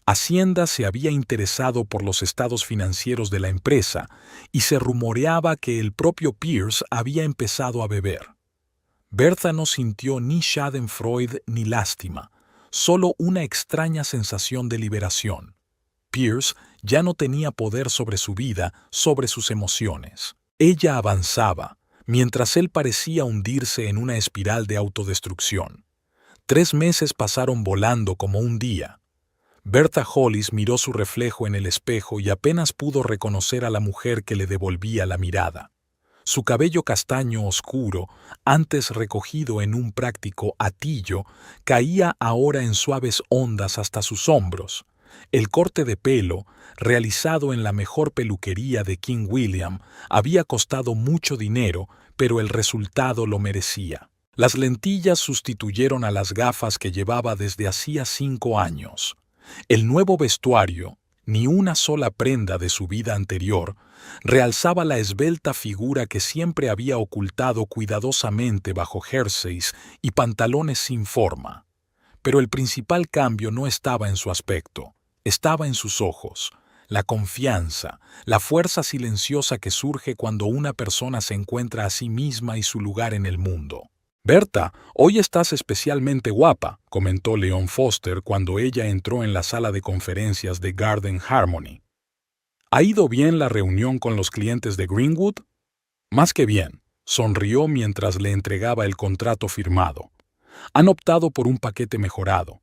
Hacienda se había interesado por los estados financieros de la empresa y se rumoreaba que el propio Pierce había empezado a beber. Berta no sintió ni schadenfreude ni lástima, solo una extraña sensación de liberación. Pierce ya no tenía poder sobre su vida, sobre sus emociones. Ella avanzaba, mientras él parecía hundirse en una espiral de autodestrucción. 3 meses pasaron volando como un día. Berta Hollis miró su reflejo en el espejo y apenas pudo reconocer a la mujer que le devolvía la mirada. Su cabello castaño oscuro, antes recogido en un práctico atillo, caía ahora en suaves ondas hasta sus hombros. El corte de pelo, realizado en la mejor peluquería de King William, había costado mucho dinero, pero el resultado lo merecía. Las lentillas sustituyeron a las gafas que llevaba desde hacía 5 años. El nuevo vestuario, ni una sola prenda de su vida anterior, realzaba la esbelta figura que siempre había ocultado cuidadosamente bajo jerseys y pantalones sin forma. Pero el principal cambio no estaba en su aspecto, estaba en sus ojos, la confianza, la fuerza silenciosa que surge cuando una persona se encuentra a sí misma y su lugar en el mundo. «Berta, hoy estás especialmente guapa», comentó Leon Foster cuando ella entró en la sala de conferencias de Garden Harmony. «¿Ha ido bien la reunión con los clientes de Greenwood?» «Más que bien», sonrió mientras le entregaba el contrato firmado. «Han optado por un paquete mejorado.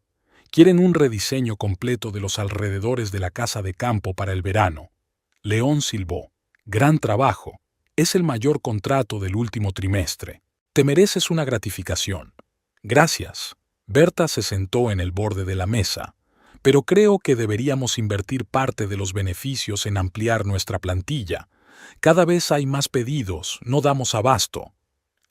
Quieren un rediseño completo de los alrededores de la casa de campo para el verano». León silbó. «Gran trabajo. Es el mayor contrato del último trimestre. Te mereces una gratificación». «Gracias». Berta se sentó en el borde de la mesa. «Pero creo que deberíamos invertir parte de los beneficios en ampliar nuestra plantilla. Cada vez hay más pedidos, no damos abasto».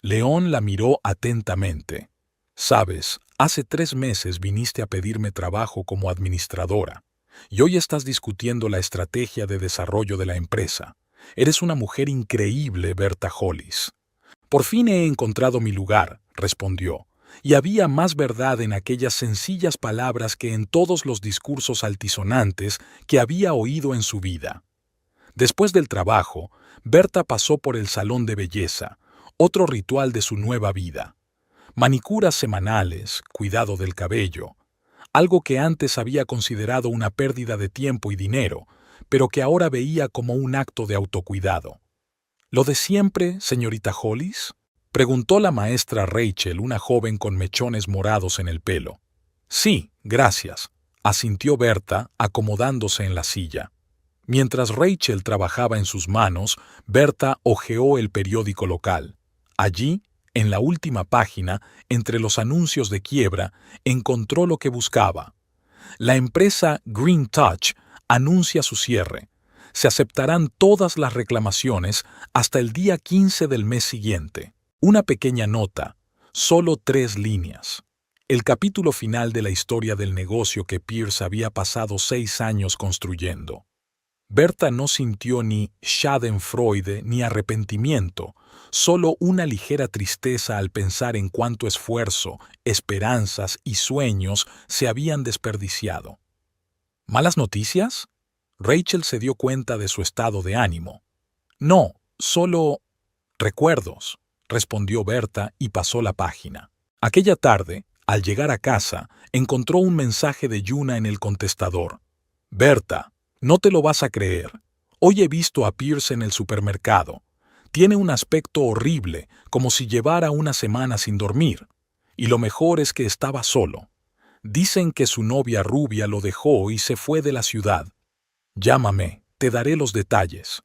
León la miró atentamente. «Sabes, hace 3 meses viniste a pedirme trabajo como administradora, y hoy estás discutiendo la estrategia de desarrollo de la empresa. Eres una mujer increíble, Berta Hollis». «Por fin he encontrado mi lugar», respondió, y había más verdad en aquellas sencillas palabras que en todos los discursos altisonantes que había oído en su vida. Después del trabajo, Berta pasó por el salón de belleza, otro ritual de su nueva vida. Manicuras semanales, cuidado del cabello, algo que antes había considerado una pérdida de tiempo y dinero, pero que ahora veía como un acto de autocuidado. «¿Lo de siempre, señorita Hollis?», preguntó la maestra Rachel, una joven con mechones morados en el pelo. «Sí, gracias», asintió Berta, acomodándose en la silla. Mientras Rachel trabajaba en sus manos, Berta hojeó el periódico local. Allí, en la última página, entre los anuncios de quiebra, encontró lo que buscaba. La empresa Green Touch anuncia su cierre. Se aceptarán todas las reclamaciones hasta el día 15 del mes siguiente. Una pequeña nota, solo 3 líneas. El capítulo final de la historia del negocio que Pierce había pasado 6 años construyendo. Berta no sintió ni schadenfreude ni arrepentimiento, solo una ligera tristeza al pensar en cuánto esfuerzo, esperanzas y sueños se habían desperdiciado. ¿Malas noticias? Rachel se dio cuenta de su estado de ánimo. «No, solo recuerdos», respondió Berta y pasó la página. Aquella tarde, al llegar a casa, encontró un mensaje de Yuna en el contestador. «Berta, no te lo vas a creer. Hoy he visto a Pierce en el supermercado. Tiene un aspecto horrible, como si llevara una semana sin dormir. Y lo mejor es que estaba solo. Dicen que su novia rubia lo dejó y se fue de la ciudad. Llámame, te daré los detalles».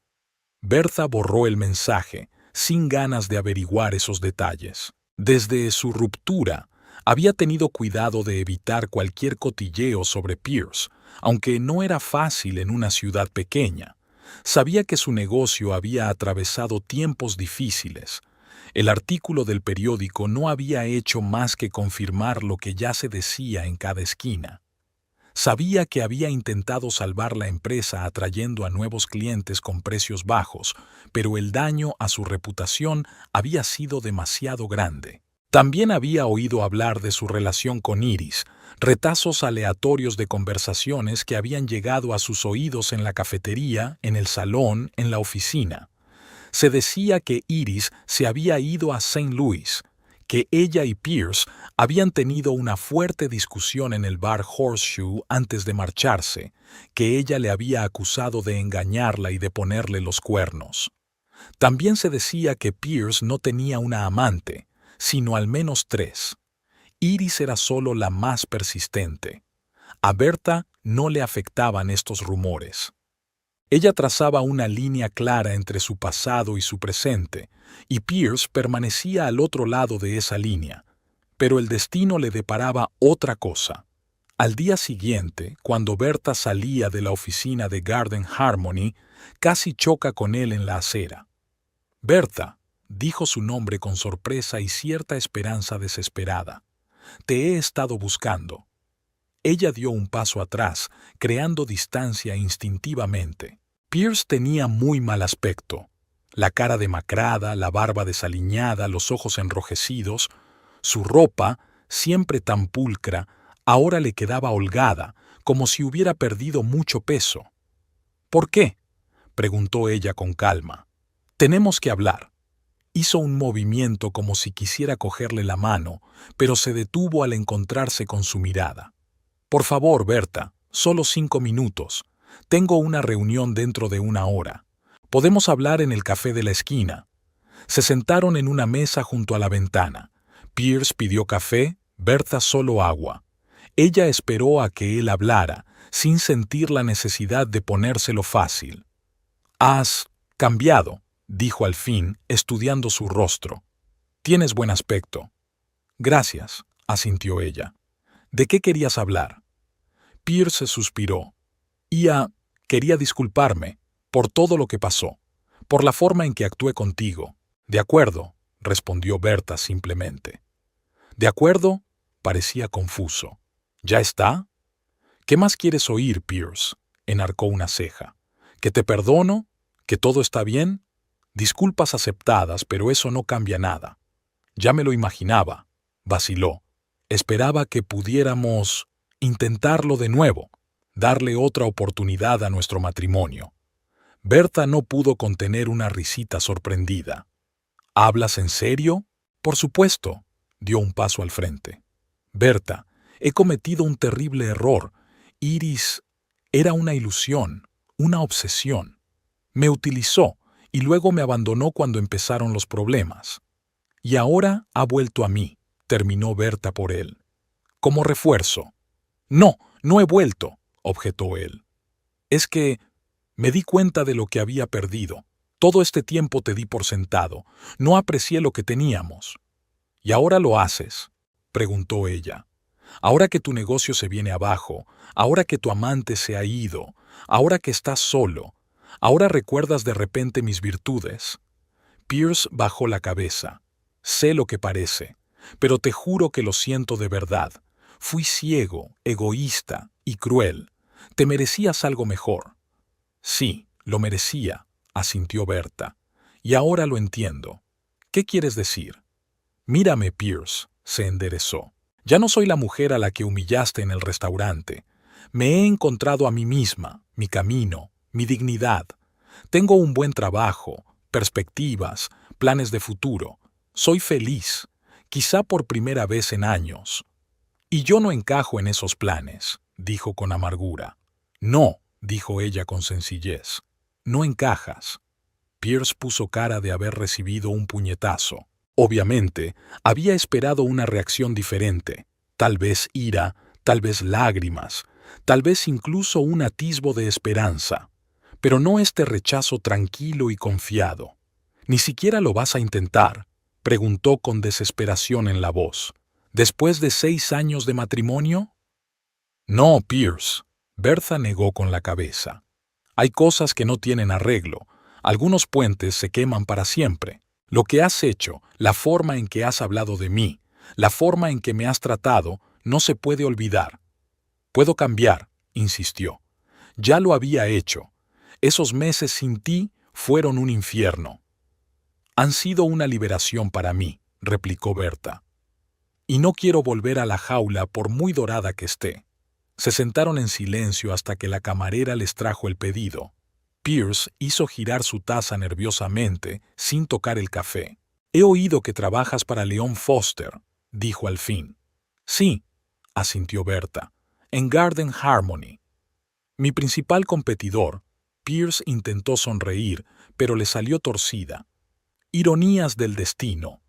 Bertha borró el mensaje, sin ganas de averiguar esos detalles. Desde su ruptura, había tenido cuidado de evitar cualquier cotilleo sobre Pierce, aunque no era fácil en una ciudad pequeña. Sabía que su negocio había atravesado tiempos difíciles. El artículo del periódico no había hecho más que confirmar lo que ya se decía en cada esquina. Sabía que había intentado salvar la empresa atrayendo a nuevos clientes con precios bajos, pero el daño a su reputación había sido demasiado grande. También había oído hablar de su relación con Iris, retazos aleatorios de conversaciones que habían llegado a sus oídos en la cafetería, en el salón, en la oficina. Se decía que Iris se había ido a St. Louis, que ella y Pierce habían tenido una fuerte discusión en el bar Horseshoe antes de marcharse, que ella le había acusado de engañarla y de ponerle los cuernos. También se decía que Pierce no tenía una amante, sino al menos 3. Iris era solo la más persistente. A Bertha no le afectaban estos rumores. Ella trazaba una línea clara entre su pasado y su presente, y Pierce permanecía al otro lado de esa línea. Pero el destino le deparaba otra cosa. Al día siguiente, cuando Bertha salía de la oficina de Garden Harmony, casi choca con él en la acera. «Bertha», dijo su nombre con sorpresa y cierta esperanza desesperada. «Te he estado buscando». Ella dio un paso atrás, creando distancia instintivamente. Pierce tenía muy mal aspecto. La cara demacrada, la barba desaliñada, los ojos enrojecidos. Su ropa, siempre tan pulcra, ahora le quedaba holgada, como si hubiera perdido mucho peso. «¿Por qué?», preguntó ella con calma. «Tenemos que hablar». Hizo un movimiento como si quisiera cogerle la mano, pero se detuvo al encontrarse con su mirada. «Por favor, Bertha, solo 5 minutos. Tengo una reunión dentro de 1 hora. Podemos hablar en el café de la esquina». Se sentaron en una mesa junto a la ventana. Pierce pidió café, Bertha solo agua. Ella esperó a que él hablara, sin sentir la necesidad de ponérselo fácil. «Has cambiado», dijo al fin, estudiando su rostro. «Tienes buen aspecto». «Gracias», asintió ella. «¿De qué querías hablar?» Pierce suspiró. Quería disculparme por todo lo que pasó, por la forma en que actué contigo». «De acuerdo», respondió Bertha simplemente. «¿De acuerdo?», parecía confuso. «¿Ya está?». «¿Qué más quieres oír, Pierce?», enarcó una ceja. «¿Que te perdono? ¿Que todo está bien?». «Disculpas aceptadas, pero eso no cambia nada». «Ya me lo imaginaba», vaciló. «Esperaba que pudiéramos intentarlo de nuevo, darle otra oportunidad a nuestro matrimonio». Bertha no pudo contener una risita sorprendida. «¿Hablas en serio?». «Por supuesto», dio un paso al frente. «Bertha, he cometido un terrible error. Iris era una ilusión, una obsesión. Me utilizó y luego me abandonó cuando empezaron los problemas. Y ahora ha vuelto a mí», terminó Bertha por él. «Como refuerzo». «No, no he vuelto», objetó él. «Es que me di cuenta de lo que había perdido. Todo este tiempo te di por sentado. No aprecié lo que teníamos». «¿Y ahora lo haces?», preguntó ella. «Ahora que tu negocio se viene abajo, ahora que tu amante se ha ido, ahora que estás solo, ahora recuerdas de repente mis virtudes». Pierce bajó la cabeza. «Sé lo que parece, pero te juro que lo siento de verdad. Fui ciego, egoísta y cruel. Te merecías algo mejor». «Sí, lo merecía», asintió Bertha. «Y ahora lo entiendo. ¿Qué quieres decir?». «Mírame, Pierce», se enderezó. «Ya no soy la mujer a la que humillaste en el restaurante. Me he encontrado a mí misma, mi camino, mi dignidad. Tengo un buen trabajo, perspectivas, planes de futuro. Soy feliz, quizá por primera vez en años». «Y yo no encajo en esos planes», dijo con amargura. «No», dijo ella con sencillez. «No encajas». Pierce puso cara de haber recibido un puñetazo. Obviamente, había esperado una reacción diferente, tal vez ira, tal vez lágrimas, tal vez incluso un atisbo de esperanza. pero no este rechazo tranquilo y confiado. ¿Ni siquiera lo vas a intentar?, preguntó con desesperación en la voz. ¿Después de 6 años de matrimonio? No, Pierce. Bertha negó con la cabeza. Hay cosas que no tienen arreglo. Algunos puentes se queman para siempre. Lo que has hecho, la forma en que has hablado de mí, la forma en que me has tratado, no se puede olvidar. Puedo cambiar, insistió. Ya lo había hecho. Esos meses sin ti fueron un infierno. Han sido una liberación para mí, replicó Bertha. Y no quiero volver a la jaula por muy dorada que esté. Se sentaron en silencio hasta que la camarera les trajo el pedido. Pierce hizo girar su taza nerviosamente, sin tocar el café. He oído que trabajas para Leon Foster, dijo al fin. Sí, asintió Bertha, en Garden Harmony. Mi principal competidor. Pierce intentó sonreír, pero le salió torcida. Ironías del destino.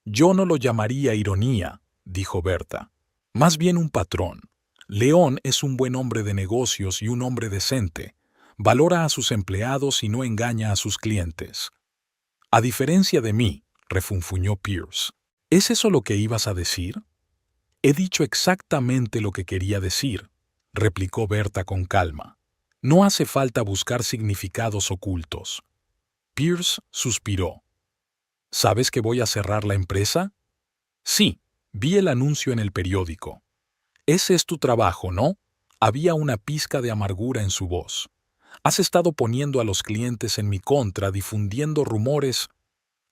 Yo no lo llamaría ironía, dijo Bertha. Más bien un patrón. León es un buen hombre de negocios y un hombre decente. Valora a sus empleados y no engaña a sus clientes. A diferencia de mí, refunfuñó Pierce. ¿Es eso lo que ibas a decir? He dicho exactamente lo que quería decir, replicó Bertha con calma. No hace falta buscar significados ocultos. Pierce suspiró. ¿Sabes que voy a cerrar la empresa? Sí, vi el anuncio en el periódico. Ese es tu trabajo, ¿no? Había una pizca de amargura en su voz. Has estado poniendo a los clientes en mi contra, difundiendo rumores.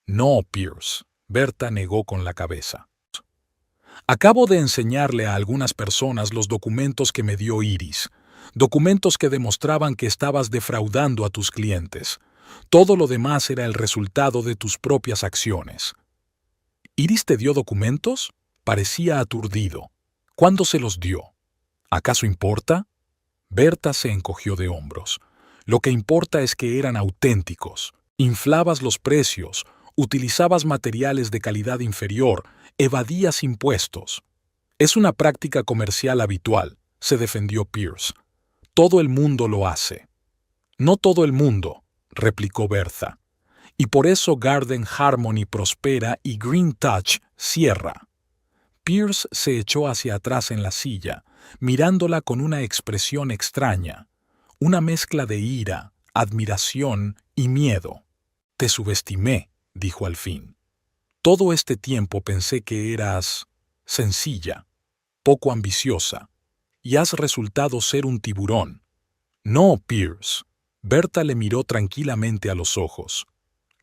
No, Pierce. Bertha negó con la cabeza. Acabo de enseñarle a algunas personas los documentos que me dio Iris. Documentos que demostraban que estabas defraudando a tus clientes. Todo lo demás era el resultado de tus propias acciones. ¿Iris te dio documentos? Parecía aturdido. ¿Cuándo se los dio? ¿Acaso importa? Bertha se encogió de hombros. Lo que importa es que eran auténticos. Inflabas los precios, utilizabas materiales de calidad inferior, evadías impuestos. Es una práctica comercial habitual, se defendió Pierce. Todo el mundo lo hace. No todo el mundo, replicó Bertha. Y por eso Garden Harmony prospera y Green Touch cierra. Pierce se echó hacia atrás en la silla, mirándola con una expresión extraña, una mezcla de ira, admiración y miedo. Te subestimé, dijo al fin. Todo este tiempo pensé que eras sencilla, poco ambiciosa, y has resultado ser un tiburón. No, Pierce. Bertha le miró tranquilamente a los ojos.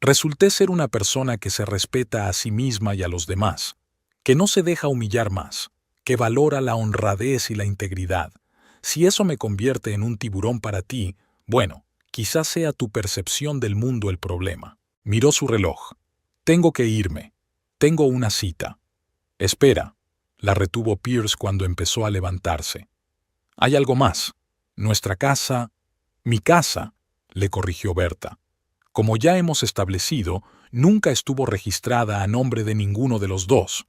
Resulté ser una persona que se respeta a sí misma y a los demás, que no se deja humillar más, que valora la honradez y la integridad. Si eso me convierte en un tiburón para ti, bueno, quizás sea tu percepción del mundo el problema. Miró su reloj. Tengo que irme. Tengo una cita. Espera, la retuvo Pierce cuando empezó a levantarse. Hay algo más. Nuestra casa... Mi casa, le corrigió Bertha. Como ya hemos establecido, nunca estuvo registrada a nombre de ninguno de los dos.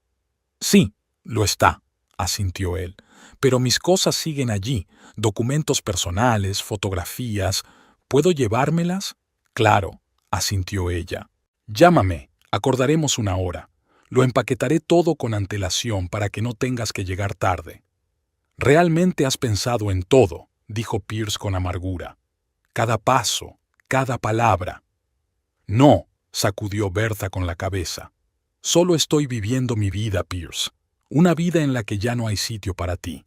Sí, lo está, asintió él, pero mis cosas siguen allí, documentos personales, fotografías. ¿Puedo llevármelas? Claro, asintió ella. Llámame, acordaremos una hora. Lo empaquetaré todo con antelación para que no tengas que llegar tarde. Realmente has pensado en todo, dijo Pierce con amargura. Cada paso, cada palabra. No, sacudió Bertha con la cabeza. Solo estoy viviendo mi vida, Pierce. Una vida en la que ya no hay sitio para ti.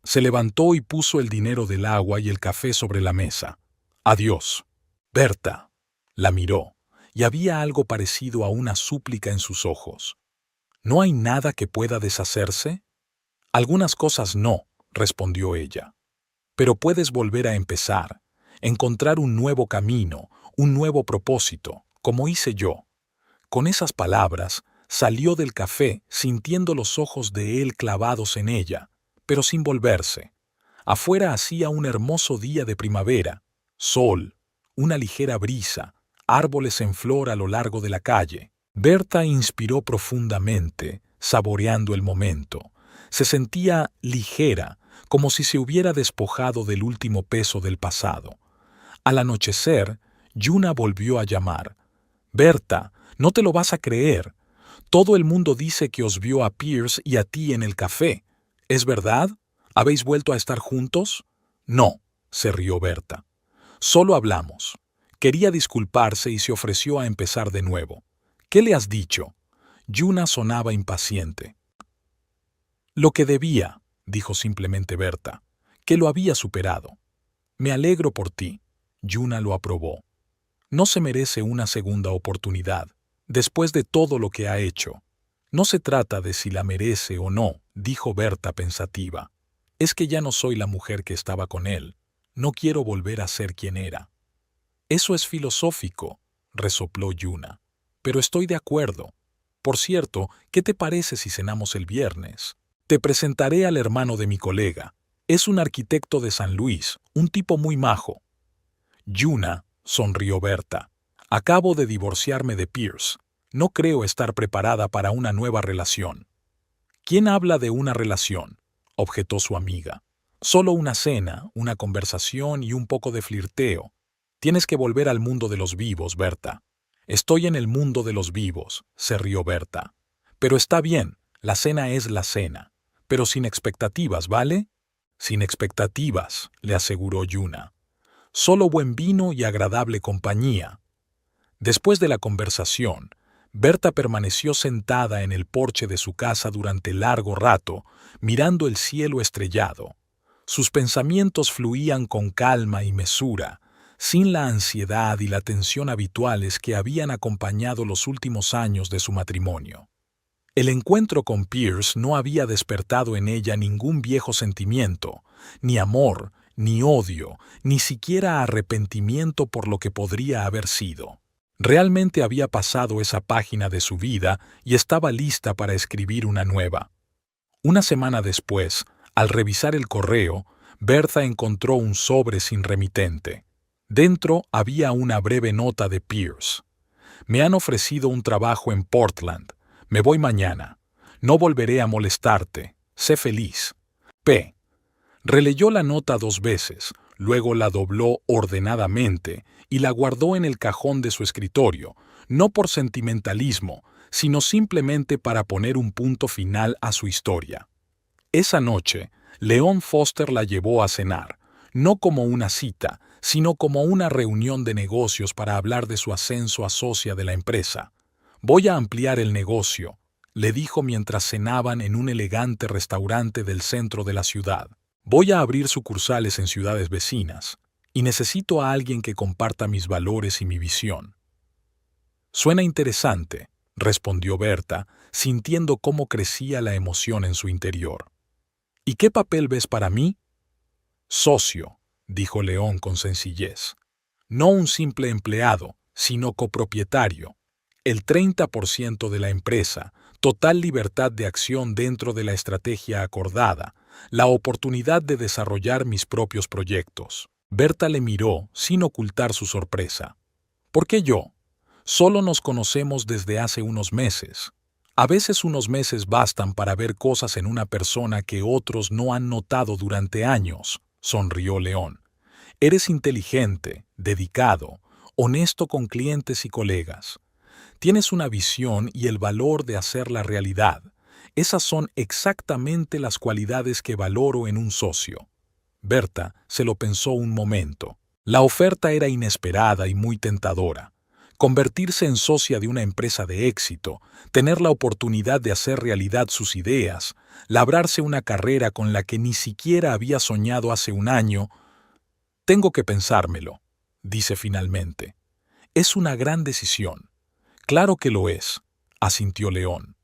Se levantó y puso el dinero del agua y el café sobre la mesa. Adiós. Bertha. La miró, y había algo parecido a una súplica en sus ojos. ¿No hay nada que pueda deshacerse? Algunas cosas no, respondió ella. Pero puedes volver a empezar, encontrar un nuevo camino, un nuevo propósito, como hice yo. Con esas palabras, salió del café sintiendo los ojos de él clavados en ella, pero sin volverse. Afuera hacía un hermoso día de primavera, sol, una ligera brisa, árboles en flor a lo largo de la calle. Bertha inspiró profundamente, saboreando el momento. Se sentía ligera, como si se hubiera despojado del último peso del pasado. Al anochecer, Yuna volvió a llamar. «Berta, no te lo vas a creer. Todo el mundo dice que os vio a Pierce y a ti en el café. ¿Es verdad? ¿Habéis vuelto a estar juntos?» «No», se rió Berta. «Solo hablamos. Quería disculparse y se ofreció a empezar de nuevo. ¿Qué le has dicho?» Yuna sonaba impaciente. «Lo que debía», dijo simplemente Berta, «que lo había superado». «Me alegro por ti». Yuna lo aprobó. «No se merece una segunda oportunidad, después de todo lo que ha hecho». «No se trata de si la merece o no», dijo Berta pensativa. «Es que ya no soy la mujer que estaba con él. No quiero volver a ser quien era». «Eso es filosófico», resopló Yuna. «Pero estoy de acuerdo. Por cierto, ¿qué te parece si cenamos el viernes? Te presentaré al hermano de mi colega. Es un arquitecto de San Luis, un tipo muy majo». «Yuna», sonrió Berta, «acabo de divorciarme de Pierce. No creo estar preparada para una nueva relación». «¿Quién habla de una relación?», objetó su amiga. «Solo una cena, una conversación y un poco de flirteo. Tienes que volver al mundo de los vivos, Berta». «Estoy en el mundo de los vivos», se rió Berta. «Pero está bien, la cena es la cena. Pero sin expectativas, ¿vale?» «Sin expectativas», le aseguró Yuna. «Solo buen vino y agradable compañía». Después de la conversación, Berta permaneció sentada en el porche de su casa durante largo rato, mirando el cielo estrellado. Sus pensamientos fluían con calma y mesura, sin la ansiedad y la tensión habituales que habían acompañado los últimos años de su matrimonio. El encuentro con Pierce no había despertado en ella ningún viejo sentimiento, ni amor, ni odio, ni siquiera arrepentimiento por lo que podría haber sido. Realmente había pasado esa página de su vida y estaba lista para escribir una nueva. Una semana después, al revisar el correo, Berta encontró un sobre sin remitente. Dentro había una breve nota de Pierce. «Me han ofrecido un trabajo en Portland. Me voy mañana. No volveré a molestarte. Sé feliz. P». Releyó la nota 2 veces, luego la dobló ordenadamente y la guardó en el cajón de su escritorio, no por sentimentalismo, sino simplemente para poner un punto final a su historia. Esa noche, Leon Foster la llevó a cenar, no como una cita, sino como una reunión de negocios para hablar de su ascenso a socia de la empresa. «Voy a ampliar el negocio», le dijo mientras cenaban en un elegante restaurante del centro de la ciudad. «Voy a abrir sucursales en ciudades vecinas, y necesito a alguien que comparta mis valores y mi visión». «Suena interesante», respondió Berta, sintiendo cómo crecía la emoción en su interior. «¿Y qué papel ves para mí?» «Socio», dijo León con sencillez. «No un simple empleado, sino copropietario. El 30% de la empresa, total libertad de acción dentro de la estrategia acordada, la oportunidad de desarrollar mis propios proyectos». Berta le miró sin ocultar su sorpresa. «¿Por qué yo? Solo nos conocemos desde hace unos meses. A veces unos meses bastan para ver cosas en una persona que otros no han notado durante años», sonrió León. «Eres inteligente, dedicado, honesto con clientes y colegas. Tienes una visión y el valor de hacerla realidad. Esas son exactamente las cualidades que valoro en un socio». Berta se lo pensó un momento. La oferta era inesperada y muy tentadora. Convertirse en socia de una empresa de éxito, tener la oportunidad de hacer realidad sus ideas, labrarse una carrera con la que ni siquiera había soñado hace un año. «Tengo que pensármelo», dice finalmente. «Es una gran decisión». «Claro que lo es», asintió León.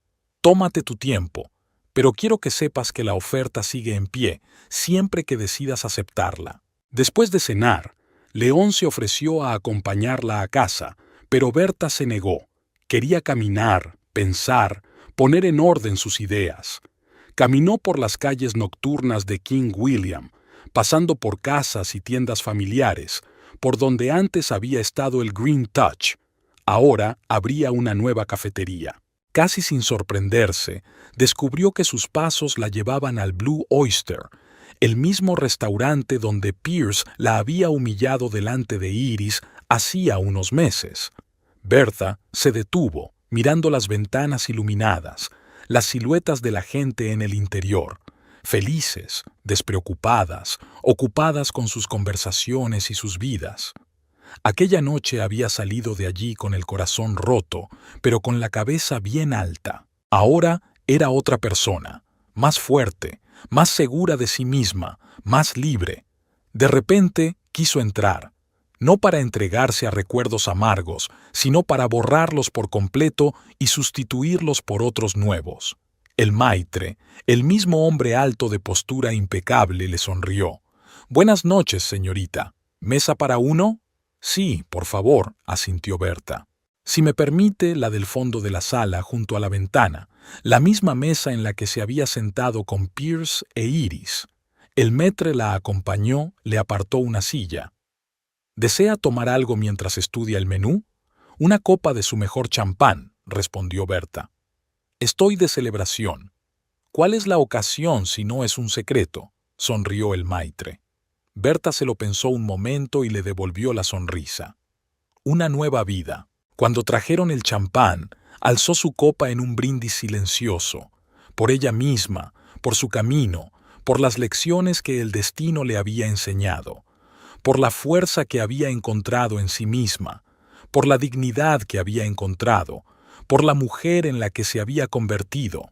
«Tómate tu tiempo, pero quiero que sepas que la oferta sigue en pie siempre que decidas aceptarla». Después de cenar, León se ofreció a acompañarla a casa, pero Berta se negó. Quería caminar, pensar, poner en orden sus ideas. Caminó por las calles nocturnas de King William, pasando por casas y tiendas familiares, por donde antes había estado el Green Touch. Ahora habría una nueva cafetería. Casi sin sorprenderse, descubrió que sus pasos la llevaban al Blue Oyster, el mismo restaurante donde Pierce la había humillado delante de Iris hacía unos meses. Bertha se detuvo, mirando las ventanas iluminadas, las siluetas de la gente en el interior, felices, despreocupadas, ocupadas con sus conversaciones y sus vidas. Aquella noche había salido de allí con el corazón roto, pero con la cabeza bien alta. Ahora era otra persona, más fuerte, más segura de sí misma, más libre. De repente quiso entrar, no para entregarse a recuerdos amargos, sino para borrarlos por completo y sustituirlos por otros nuevos. El maitre, el mismo hombre alto de postura impecable, le sonrió. «Buenas noches, señorita. ¿Mesa para uno?» «Sí, por favor», asintió Bertha. «Si me permite, la del fondo de la sala, junto a la ventana, la misma mesa en la que se había sentado con Pierce e Iris». El maître la acompañó, le apartó una silla. «¿Desea tomar algo mientras estudia el menú?» «Una copa de su mejor champán», respondió Bertha. «Estoy de celebración». «¿Cuál es la ocasión si no es un secreto?», sonrió el maitre. Bertha se lo pensó un momento y le devolvió la sonrisa. «Una nueva vida». Cuando trajeron el champán, alzó su copa en un brindis silencioso, por ella misma, por su camino, por las lecciones que el destino le había enseñado, por la fuerza que había encontrado en sí misma, por la dignidad que había encontrado, por la mujer en la que se había convertido.